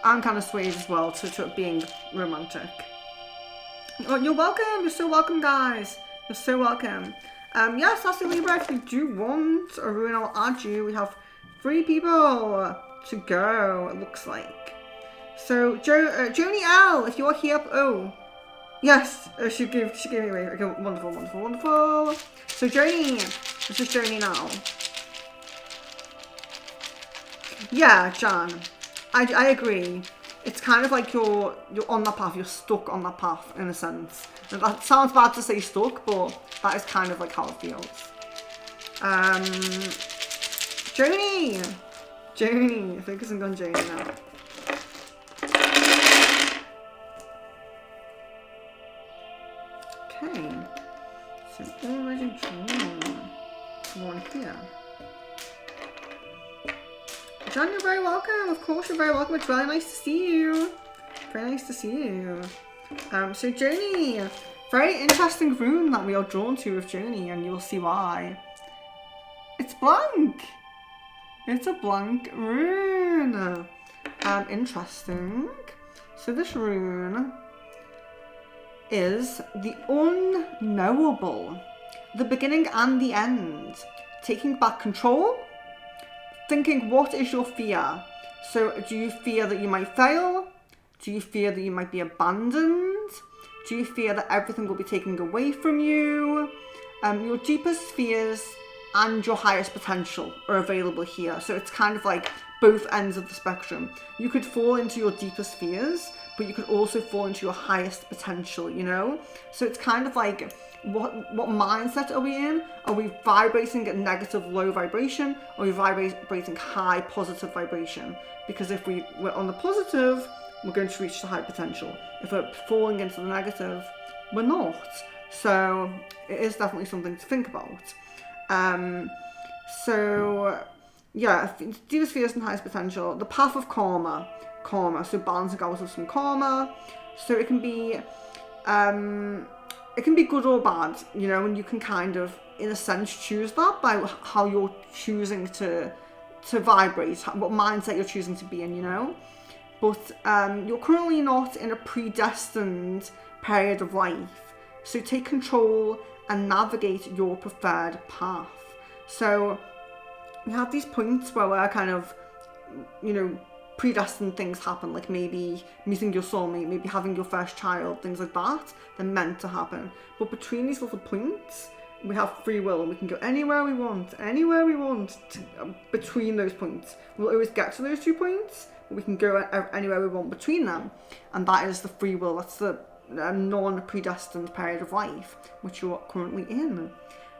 I'm kind of swayed as well to it being romantic. Oh, you're welcome. You're so welcome, guys. You're so welcome. Yes, Sassy Libra, if you do want a rune, I'll add you. We have 3 people to go, it looks like. So, Joni L, if you are here, oh, yes, she gave me away. Okay, wonderful. So, Joni, this is Joni now. Yeah, Jan, I agree. it's kind of like you're on that path, you're stuck on that path in a sense. And that sounds bad to say stuck, but that is kind of like how it feels. Journey! Journey, focusing on Journey now. Okay, so already drawn one here. John, you're very welcome. Of course, you're very welcome. It's really nice to see you. Very nice to see you. So Journey, very interesting rune that we are drawn to with Journey, and you'll see why. It's blank. It's a blank rune. Interesting. So this rune is the unknowable, the beginning and the end, taking back control. Thinking, what is your fear? So do you fear that you might fail? Do you fear that you might be abandoned? Do you fear that everything will be taken away from you? Your deepest fears and your highest potential are available here. So it's kind of like both ends of the spectrum. You could fall into your deepest fears, but you could also fall into your highest potential, you know? So it's kind of like, what mindset are we in? Are we vibrating at negative, low vibration? Or are we vibrating high, positive vibration? Because if we're on the positive, we're going to reach the high potential. If we're falling into the negative, we're not. So it is definitely something to think about. So yeah, deepest fears and highest potential. The path of karma, so balancing out with some karma. So it can be good or bad, you know, and you can kind of, in a sense, choose that by how you're choosing to vibrate, what mindset you're choosing to be in, you know. But you're currently not in a predestined period of life, so take control and navigate your preferred path. So we have these points where we're kind of, you know, predestined things happen, like maybe meeting your soulmate, maybe having your first child, things like that. They're meant to happen. But between these little points, we have free will, and we can go anywhere we want between those points. We'll always get to those 2 points, but we can go anywhere we want between them. And that is the free will. That's the non-predestined period of life, which you're currently in.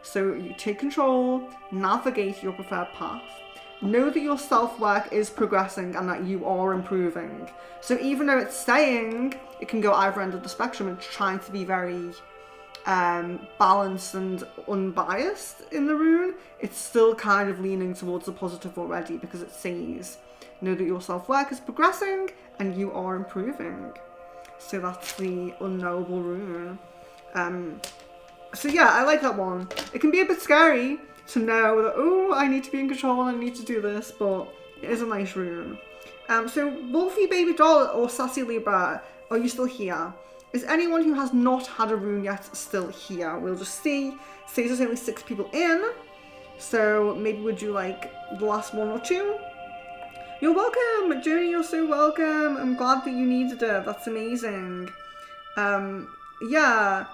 So you take control, navigate your preferred path. Know that your self-work is progressing and that you are improving. So even though it's saying it can go either end of the spectrum and trying to be very balanced and unbiased in the rune, it's still kind of leaning towards the positive already, because it says, know that your self-work is progressing and you are improving. So that's the unknowable rune. So yeah, I like that one. It can be a bit scary to know that, oh, I need to be in control and I need to do this, but it is a nice rune. So Wolfie Baby Doll or Sassy Libra, are you still here? Is anyone who has not had a rune yet still here? We'll just see. Says there's only 6 people in, so maybe we'll do like the last 1 or 2. You're welcome, Journey, you're so welcome. I'm glad that you needed it. That's amazing. Yeah.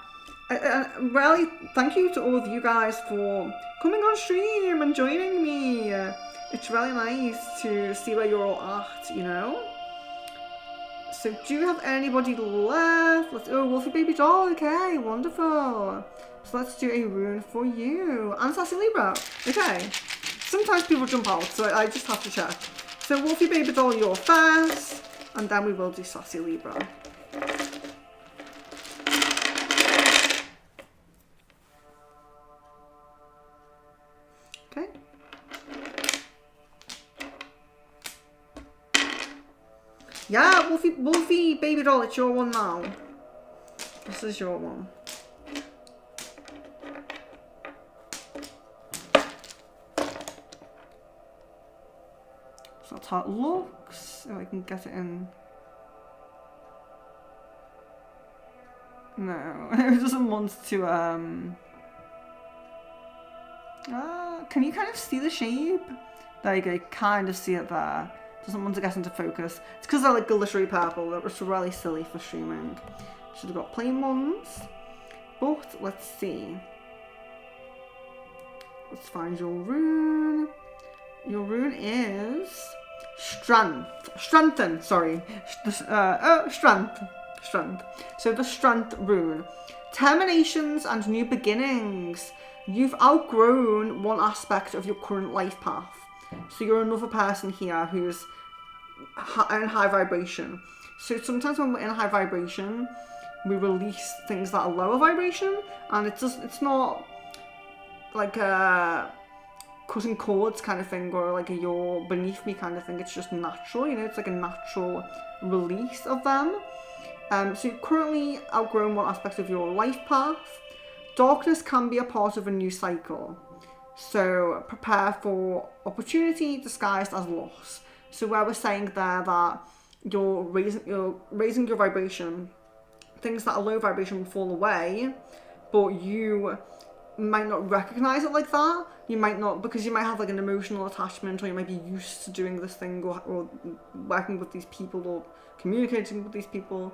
Really, thank you to all of you guys for coming on stream and joining me. It's really nice to see where you're all at, you know. So do you have anybody left? Wolfie Baby Doll, okay, wonderful. So let's do a rune for you. And Sassy Libra, okay. Sometimes people jump out, so I just have to check. So Wolfie Baby Doll, you're first, and then we will do Sassy Libra. Okay. Yeah, Wolfie Baby Doll, it's your one now. This is your one. So that's how it looks. If I can get it in. No, it doesn't want to, can you kind of see the shape? There you go, you kind of see it there. Doesn't want to get into focus. It's because they're like glittery purple. That was really silly for streaming. Should have got plain ones. But let's see. Let's find your rune. Your rune is strengthen, sorry, strength. So the strength rune. Terminations and new beginnings. You've outgrown one aspect of your current life path. So you're another person here who's in high vibration. So sometimes when we're in high vibration, we release things that are lower vibration, and it's not like a cutting cords kind of thing, or like a you're beneath me kind of thing. It's just natural, you know, it's like a natural release of them. So you've currently outgrown one aspect of your life path. Darkness can be a part of a new cycle. So prepare for opportunity disguised as loss. So where we're saying there that you're raising your vibration, things that are low vibration will fall away, but you might not recognize it like that. You might not, because you might have like an emotional attachment, or you might be used to doing this thing, or working with these people, or communicating with these people.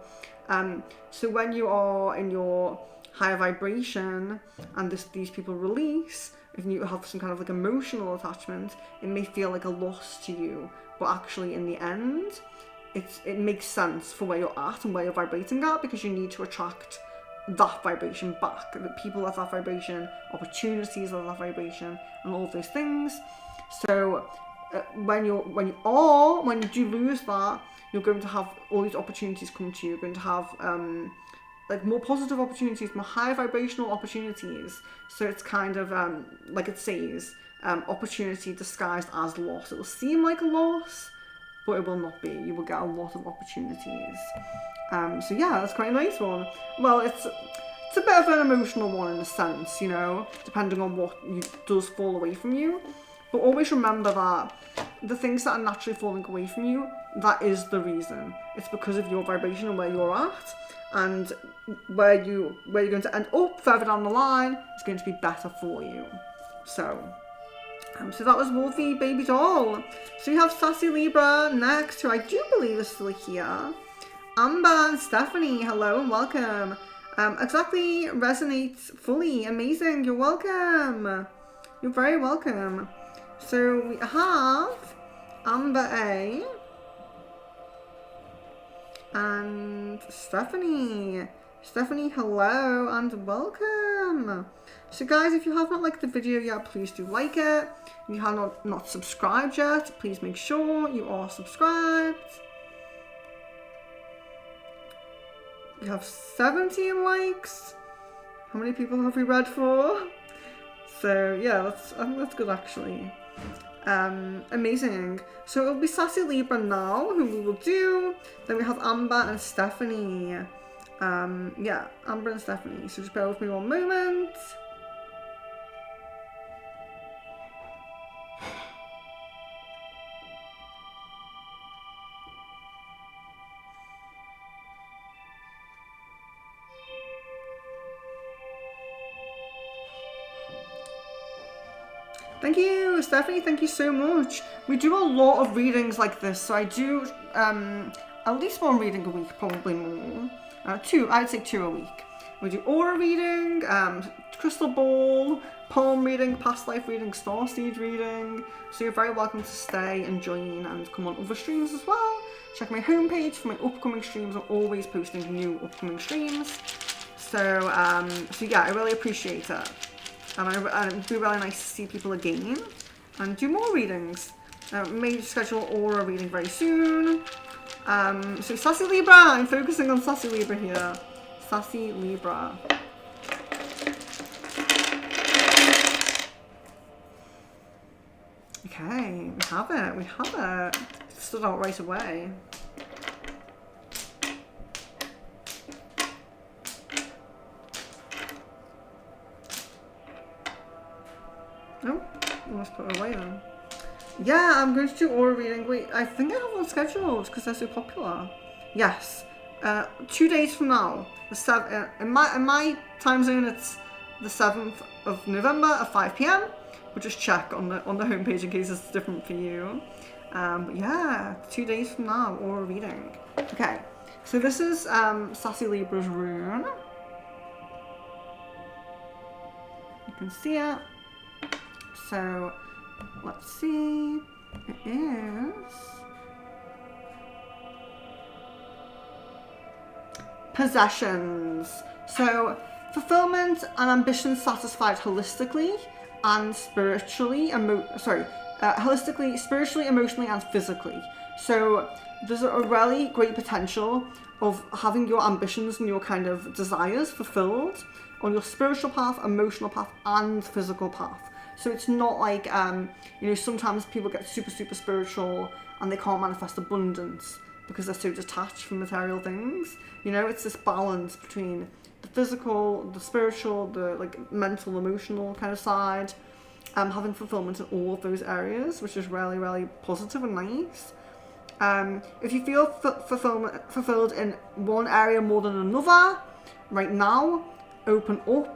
So when you are in your higher vibration and these people release, if you have some kind of like emotional attachment, it may feel like a loss to you, but actually in the end it makes sense for where you're at and where you're vibrating at, because you need to attract that vibration back, the people at that vibration, opportunities at that vibration, and all of those things. So when you do lose that, you're going to have all these opportunities come to you. You're going to have like more positive opportunities, more high vibrational opportunities. So it's kind of like it says, opportunity disguised as loss. It will seem like a loss, but it will not be. You will get a lot of opportunities. So yeah, that's quite a nice one. Well, it's a bit of an emotional one in a sense, you know, depending on what does fall away from you. But always remember that the things that are naturally falling away from you, that is the reason. It's because of your vibration and where you're at, and where you're going to end up further down the line is going to be better for you. So that was Wolfie Baby Doll. So you have Sassy Libra next, who I do believe is still here. Amber and Stephanie, hello and welcome. Exactly resonates fully. Amazing. You're welcome. You're very welcome. So we have Amber A and Stephanie. Stephanie, hello and welcome. So guys, if you have not liked the video yet, please do like it. If you have not subscribed yet, please make sure you are subscribed. We have 17 likes. How many people have we read for? So yeah, I think that's good actually. Amazing. So it'll be Sassy Libra now, who we will do. Then we have Amber and Stephanie. Yeah, Amber and Stephanie. So just bear with me one moment. Thank you, Stephanie. Thank you so much. We do a lot of readings like this, so I do at least one reading a week, probably more. Two, I'd say 2 a week. We do aura reading, crystal ball, palm reading, past life reading, starseed reading. So you're very welcome to stay and join and come on other streams as well. Check my homepage for my upcoming streams. I'm always posting new upcoming streams. So yeah, I really appreciate it. And it'd be really nice to see people again and do more readings. May schedule aura reading very soon. So Sassy Libra, I'm focusing on Sassy Libra here. Sassy Libra. Okay, we have it. It stood out right away. Oh, I must put it away then. Yeah, I'm going to do aura reading. Wait, I think I have one scheduled because they're so popular. Yes, 2 days from now. In my time zone, it's the 7th of November at 5 p.m. We'll just check on the homepage in case it's different for you. But yeah, 2 days from now, aura reading. Okay, so this is Sassy Libra's rune. You can see it. So let's see. It is possessions. So fulfillment and ambition satisfied holistically and spiritually, holistically, spiritually, emotionally, and physically. So there's a really great potential of having your ambitions and your kind of desires fulfilled on your spiritual path, emotional path, and physical path. So it's not like, sometimes people get super, super spiritual and they can't manifest abundance because they're so detached from material things. It's this balance between the physical, the spiritual, the mental, emotional kind of side, having fulfillment in all of those areas, which is really, really positive and nice. If you feel fulfilled in one area more than another, right now, open up.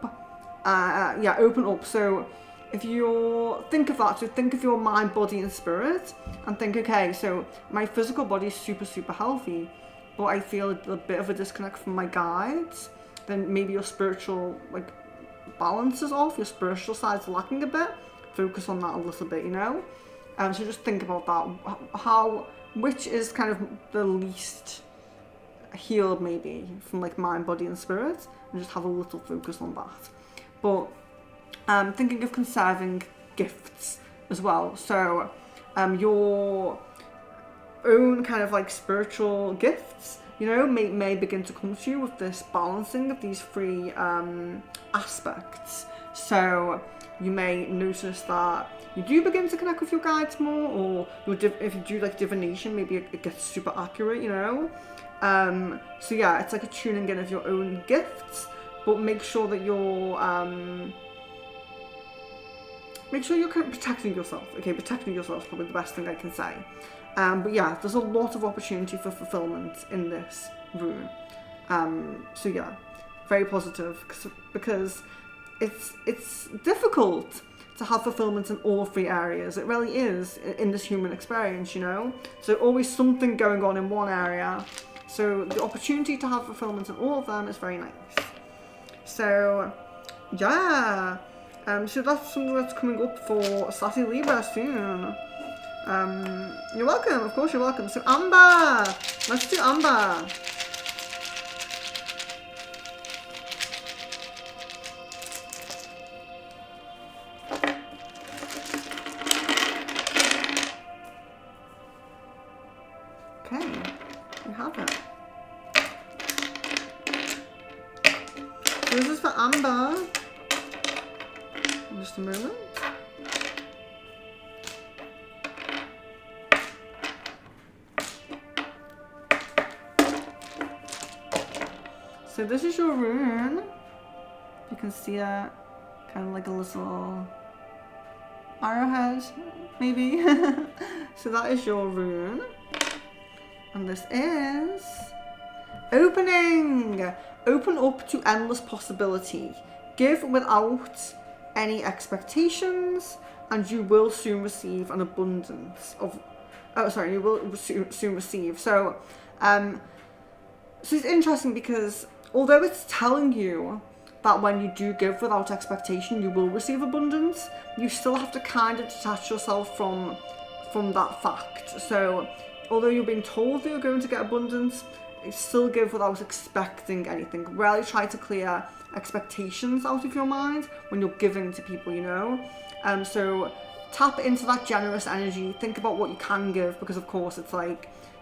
Open up. So if you think of that, so think of your mind, body, and spirit, and think, okay, so my physical body is super, super healthy, but I feel a bit of a disconnect from my guides. Then maybe your spiritual balance is off, your spiritual side's lacking a bit. Focus on that a little bit, So just think about that. Which is kind of the least healed maybe from mind, body, and spirit, and just have a little focus on that. But thinking of conserving gifts as well. So your own kind of spiritual gifts, may begin to come to you with this balancing of these three aspects. So you may notice that you do begin to connect with your guides more, or if you do divination, maybe it gets super accurate, So yeah, it's a tuning in of your own gifts, but make sure that you're kind of protecting yourself. Okay, protecting yourself is probably the best thing I can say. But yeah, there's a lot of opportunity for fulfillment in this rune. So yeah, very positive because it's difficult to have fulfillment in all three areas. It really is in this human experience, So always something going on in one area. So the opportunity to have fulfillment in all of them is very nice. So yeah, so that's something that's coming up for Sassy Libra soon. You're welcome, of course you're welcome. So Amber, let's do Amber. Okay, we have it. So this is for Amber. Just a moment. So this is your rune. You can see it, kind of like a little arrowhead, maybe. So that is your rune. And this is opening. Open up to endless possibility. Give without any expectations, and you will soon receive an abundance of. You will soon receive. So, so it's interesting because although it's telling you that when you do give without expectation, you will receive abundance, you still have to kind of detach yourself from that fact. So, although you're being told that you're going to get abundance, still give without expecting anything. Really try to clear expectations out of your mind when you're giving to people, So tap into that generous energy. Think about what you can give, because of course it's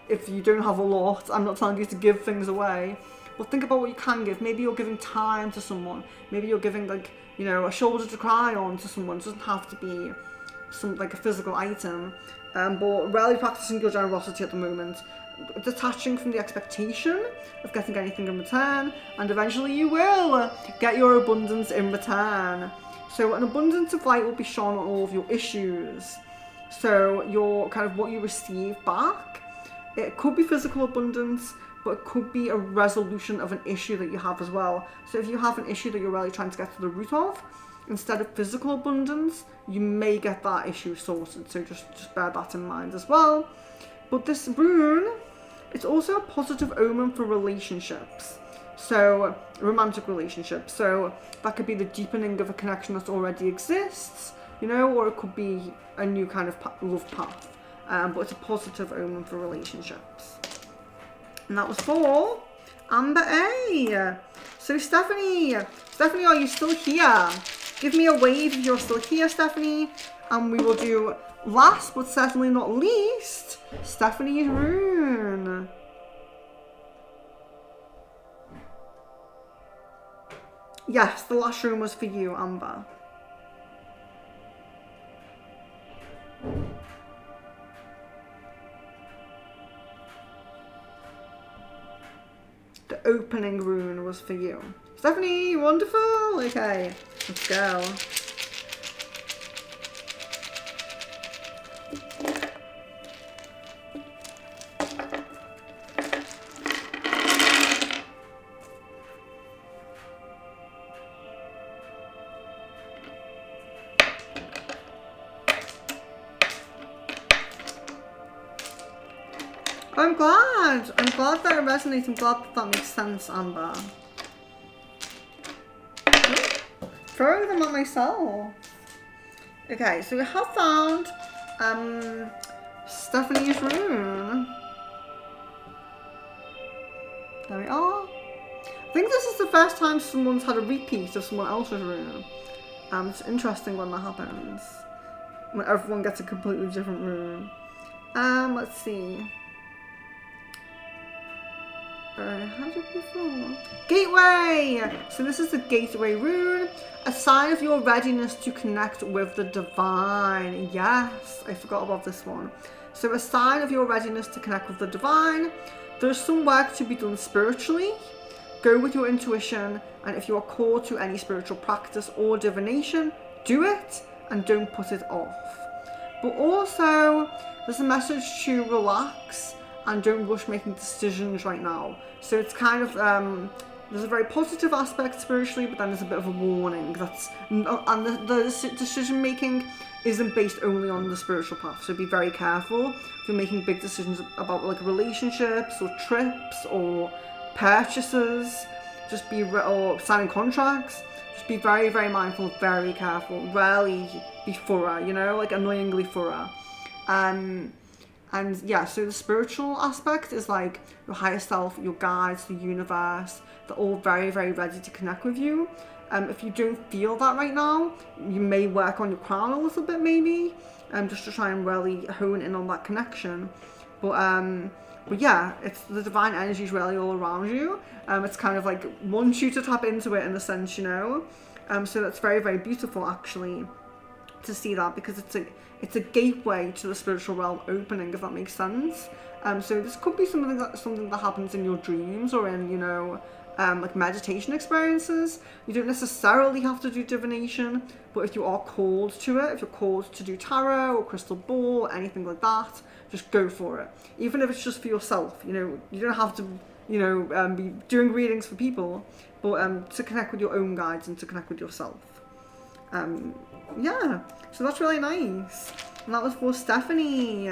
if you don't have a lot, I'm not telling you to give things away, but think about what you can give. Maybe you're giving time to someone. Maybe you're giving a shoulder to cry on to someone. It doesn't have to be a physical item, but really practicing your generosity at the moment, detaching from the expectation of getting anything in return, and eventually you will get your abundance in return. So an abundance of light will be shone on all of your issues. So your kind of what you receive back, it could be physical abundance, but it could be a resolution of an issue that you have as well. So if you have an issue that you're really trying to get to the root of, instead of physical abundance, you may get that issue sorted. So just bear that in mind as well. But this rune, it's also a positive omen for relationships. So romantic relationships. So that could be the deepening of a connection that already exists, or it could be a new kind of love path. But it's a positive omen for relationships. And that was for Amber A. So Stephanie, are you still here? Give me a wave if you're still here, Stephanie. And we will do, last but certainly not least, Stephanie's rune. Yes, the last rune was for you, Amber. The opening rune was for you. Stephanie, wonderful. Okay, let's go. I'm glad that it resonates. I'm glad that makes sense, Amber. Throwing them at myself. Okay, so we have found Stephanie's rune. There we are. I think this is the first time someone's had a repeat of someone else's rune. It's interesting when that happens. When everyone gets a completely different rune. Let's see. I had it before. Gateway! So this is the gateway rune. A sign of your readiness to connect with the divine. Yes, I forgot about this one. So a sign of your readiness to connect with the divine. There's some work to be done spiritually. Go with your intuition, and if you are called to any spiritual practice or divination, do it and don't put it off. But also, there's a message to relax and don't rush making decisions right now. So it's kind of, there's a very positive aspect spiritually, but then there's a bit of a warning that's, and the decision making isn't based only on the spiritual path. So be very careful if you're making big decisions about like relationships or trips or purchases, just be, or signing contracts. Just be very, very mindful, very careful, rarely be thorough, you know, like annoyingly thorough. And yeah, so the spiritual aspect is like your higher self, your guides, the universe, they're all very, very ready to connect with you. If you don't feel that right now, you may work on your crown a little bit maybe, just to try and really hone in on that connection. But yeah, it's the divine energy is really all around you. It's kind of like wants you to tap into it in a sense, you know. So that's very, very beautiful actually to see that, because it's a gateway to the spiritual realm opening, if that makes sense. So this could be something that happens in your dreams or in, you know, like meditation experiences. You don't necessarily have to do divination, but if you are called to it, if you're called to do tarot or crystal ball or anything like that, just go for it. Even if it's just for yourself, you know, you don't have to, you know, be doing readings for people, but to connect with your own guides and to connect with yourself. Yeah, so that's really nice. And that was for Stephanie.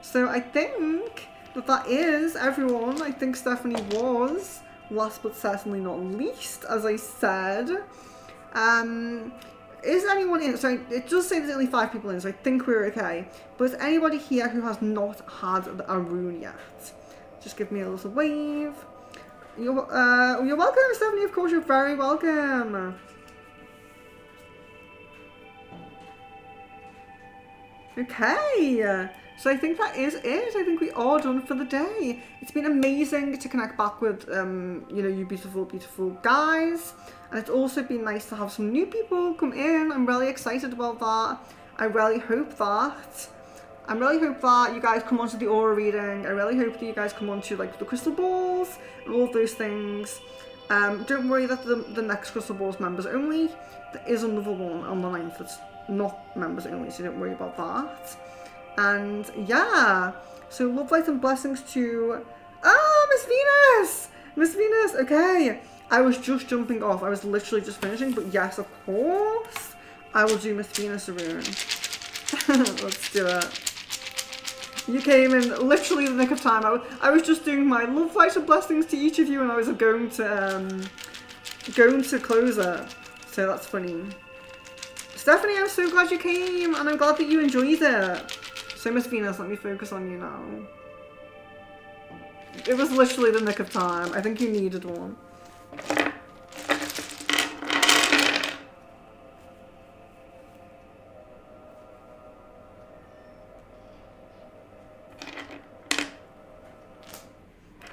So I think that is everyone. I think Stephanie was last but certainly not least, as I said. Is anyone in? So it does say there's only 5 people in, so I think we're okay. But is anybody here who has not had a rune yet? Just give me a little wave. You're welcome, Stephanie. Of course, you're very welcome. Okay, so I think that is it. I think we are done for the day. It's been amazing to connect back with, you know, you beautiful, beautiful guys. And it's also been nice to have some new people come in. I'm really excited about that. I really hope that you guys come onto the aura reading. I really hope that you guys come onto like the crystal balls and all of those things. Don't worry that the next crystal balls members only. There is another one on the 9th that's not members only, so don't worry about that. And yeah, so love, light and blessings to Miss Venus. Okay, I was just jumping off, I was literally just finishing, but yes, of course I will do Miss Venus a rune. Let's do it. You came in literally the nick of time. I was just doing my love, light and blessings to each of you, and I was going to close it, so that's funny. Stephanie, I'm so glad you came, and I'm glad that you enjoyed it. So Miss Venus, let me focus on you now. It was literally the nick of time. I think you needed one.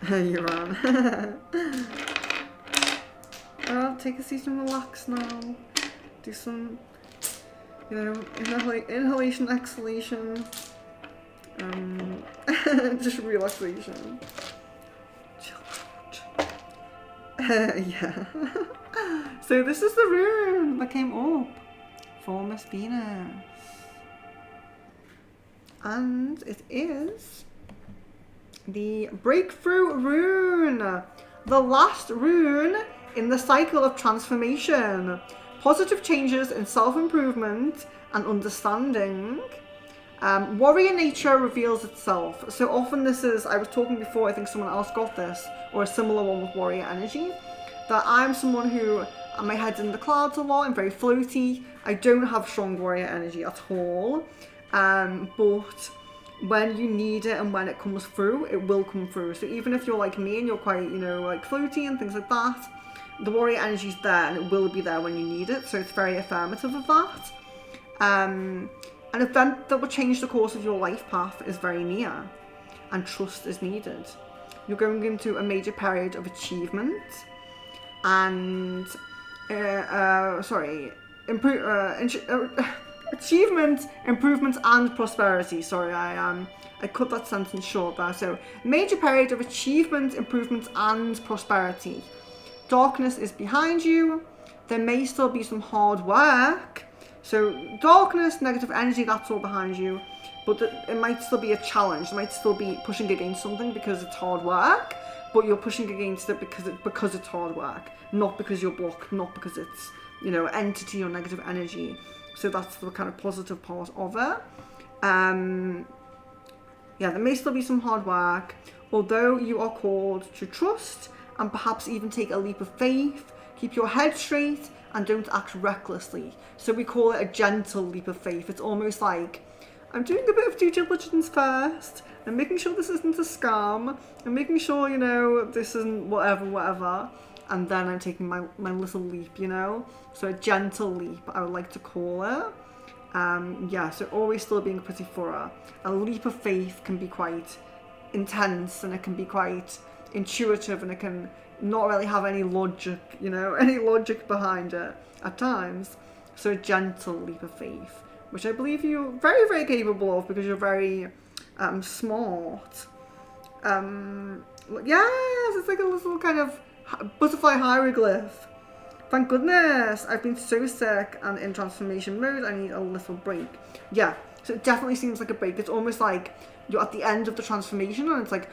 You ran. Well, take a seat and relax now. Do some, you know, inhalation, exhalation. Just relaxation. Chill out. Yeah. So this is the rune that came up for Miss Venus. And it is the Breakthrough Rune. The last rune in the cycle of transformation. Positive changes in self-improvement and understanding. Warrior nature reveals itself. So often this is, I was talking before, I think someone else got this, or a similar one with warrior energy, that I'm someone who, my head's in the clouds a lot, I'm very floaty, I don't have strong warrior energy at all, but when you need it and when it comes through, it will come through. So even if you're like me and you're quite, you know, like floaty and things like that, the warrior energy's there and it will be there when you need it, so it's very affirmative of that. An event that will change the course of your life path is very near, and trust is needed. You're going into a major period of achievement and achievement, improvement, and prosperity. Sorry, I cut that sentence short there. So, major period of achievement, improvement, and prosperity. Darkness is behind you. There may still be some hard work. So darkness, negative energy, that's all behind you. But it might still be a challenge. It might still be pushing against something because it's hard work. But you're pushing against it because it's hard work. Not because you're blocked. Not because it's, you know, entity or negative energy. So that's the kind of positive part of it. Yeah, there may still be some hard work. Although you are called to trust and perhaps even take a leap of faith. Keep your head straight and don't act recklessly. So we call it a gentle leap of faith. It's almost like, I'm doing a bit of due diligence first. I'm making sure this isn't a scam. I'm making sure, you know, this isn't whatever. And then I'm taking my little leap, you know? So a gentle leap, I would like to call it. Yeah, so always still being pretty thorough. A leap of faith can be quite intense and it can be quite intuitive and it can not really have any logic, you know, any logic behind it at times. So a gentle leap of faith, which I believe you're very, very capable of because you're very smart. Yes, it's like a little kind of butterfly hieroglyph. Thank goodness. I've been so sick and in transformation mode. I need a little break. Yeah, so it definitely seems like a break. It's almost like you're at the end of the transformation and it's like,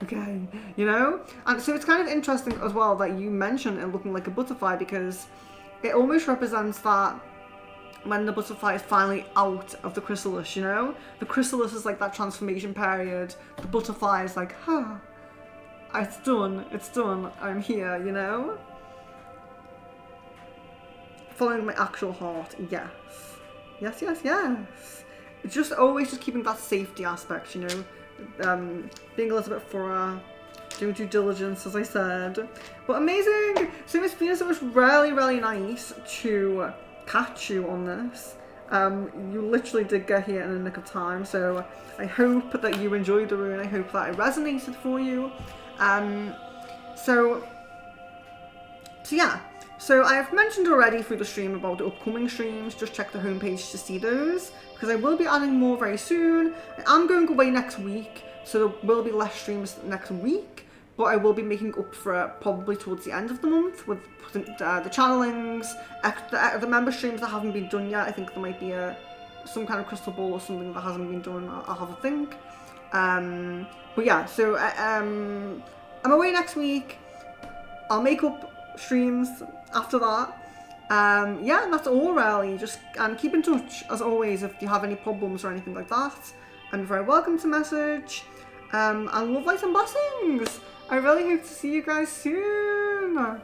okay, you know? And so it's kind of interesting as well that you mentioned it looking like a butterfly because it almost represents that when the butterfly is finally out of the chrysalis, you know? The chrysalis is like that transformation period. The butterfly is like, it's done, I'm here, you know? Following my actual heart, yes. Yes. It's just always just keeping that safety aspect, you know? Being a little bit thorough, doing due diligence, as I said. But amazing! So Miss Venus, it was really, really nice to catch you on this. You literally did get here in the nick of time, so I hope that you enjoyed the rune. I hope that it resonated for you. So yeah. So I have mentioned already through the stream about the upcoming streams. Just check the homepage to see those because I will be adding more very soon. I'm going away next week, so there will be less streams next week, but I will be making up for it probably towards the end of the month with the channelings, the member streams that haven't been done yet. I think there might be some kind of crystal ball or something that hasn't been done. I'll have a think. But yeah, so I'm away next week. I'll make up streams after that. Yeah, and that's all really. Just keep in touch as always if you have any problems or anything like that. I'm very welcome to message. And love, light and blessings. I really hope to see you guys soon.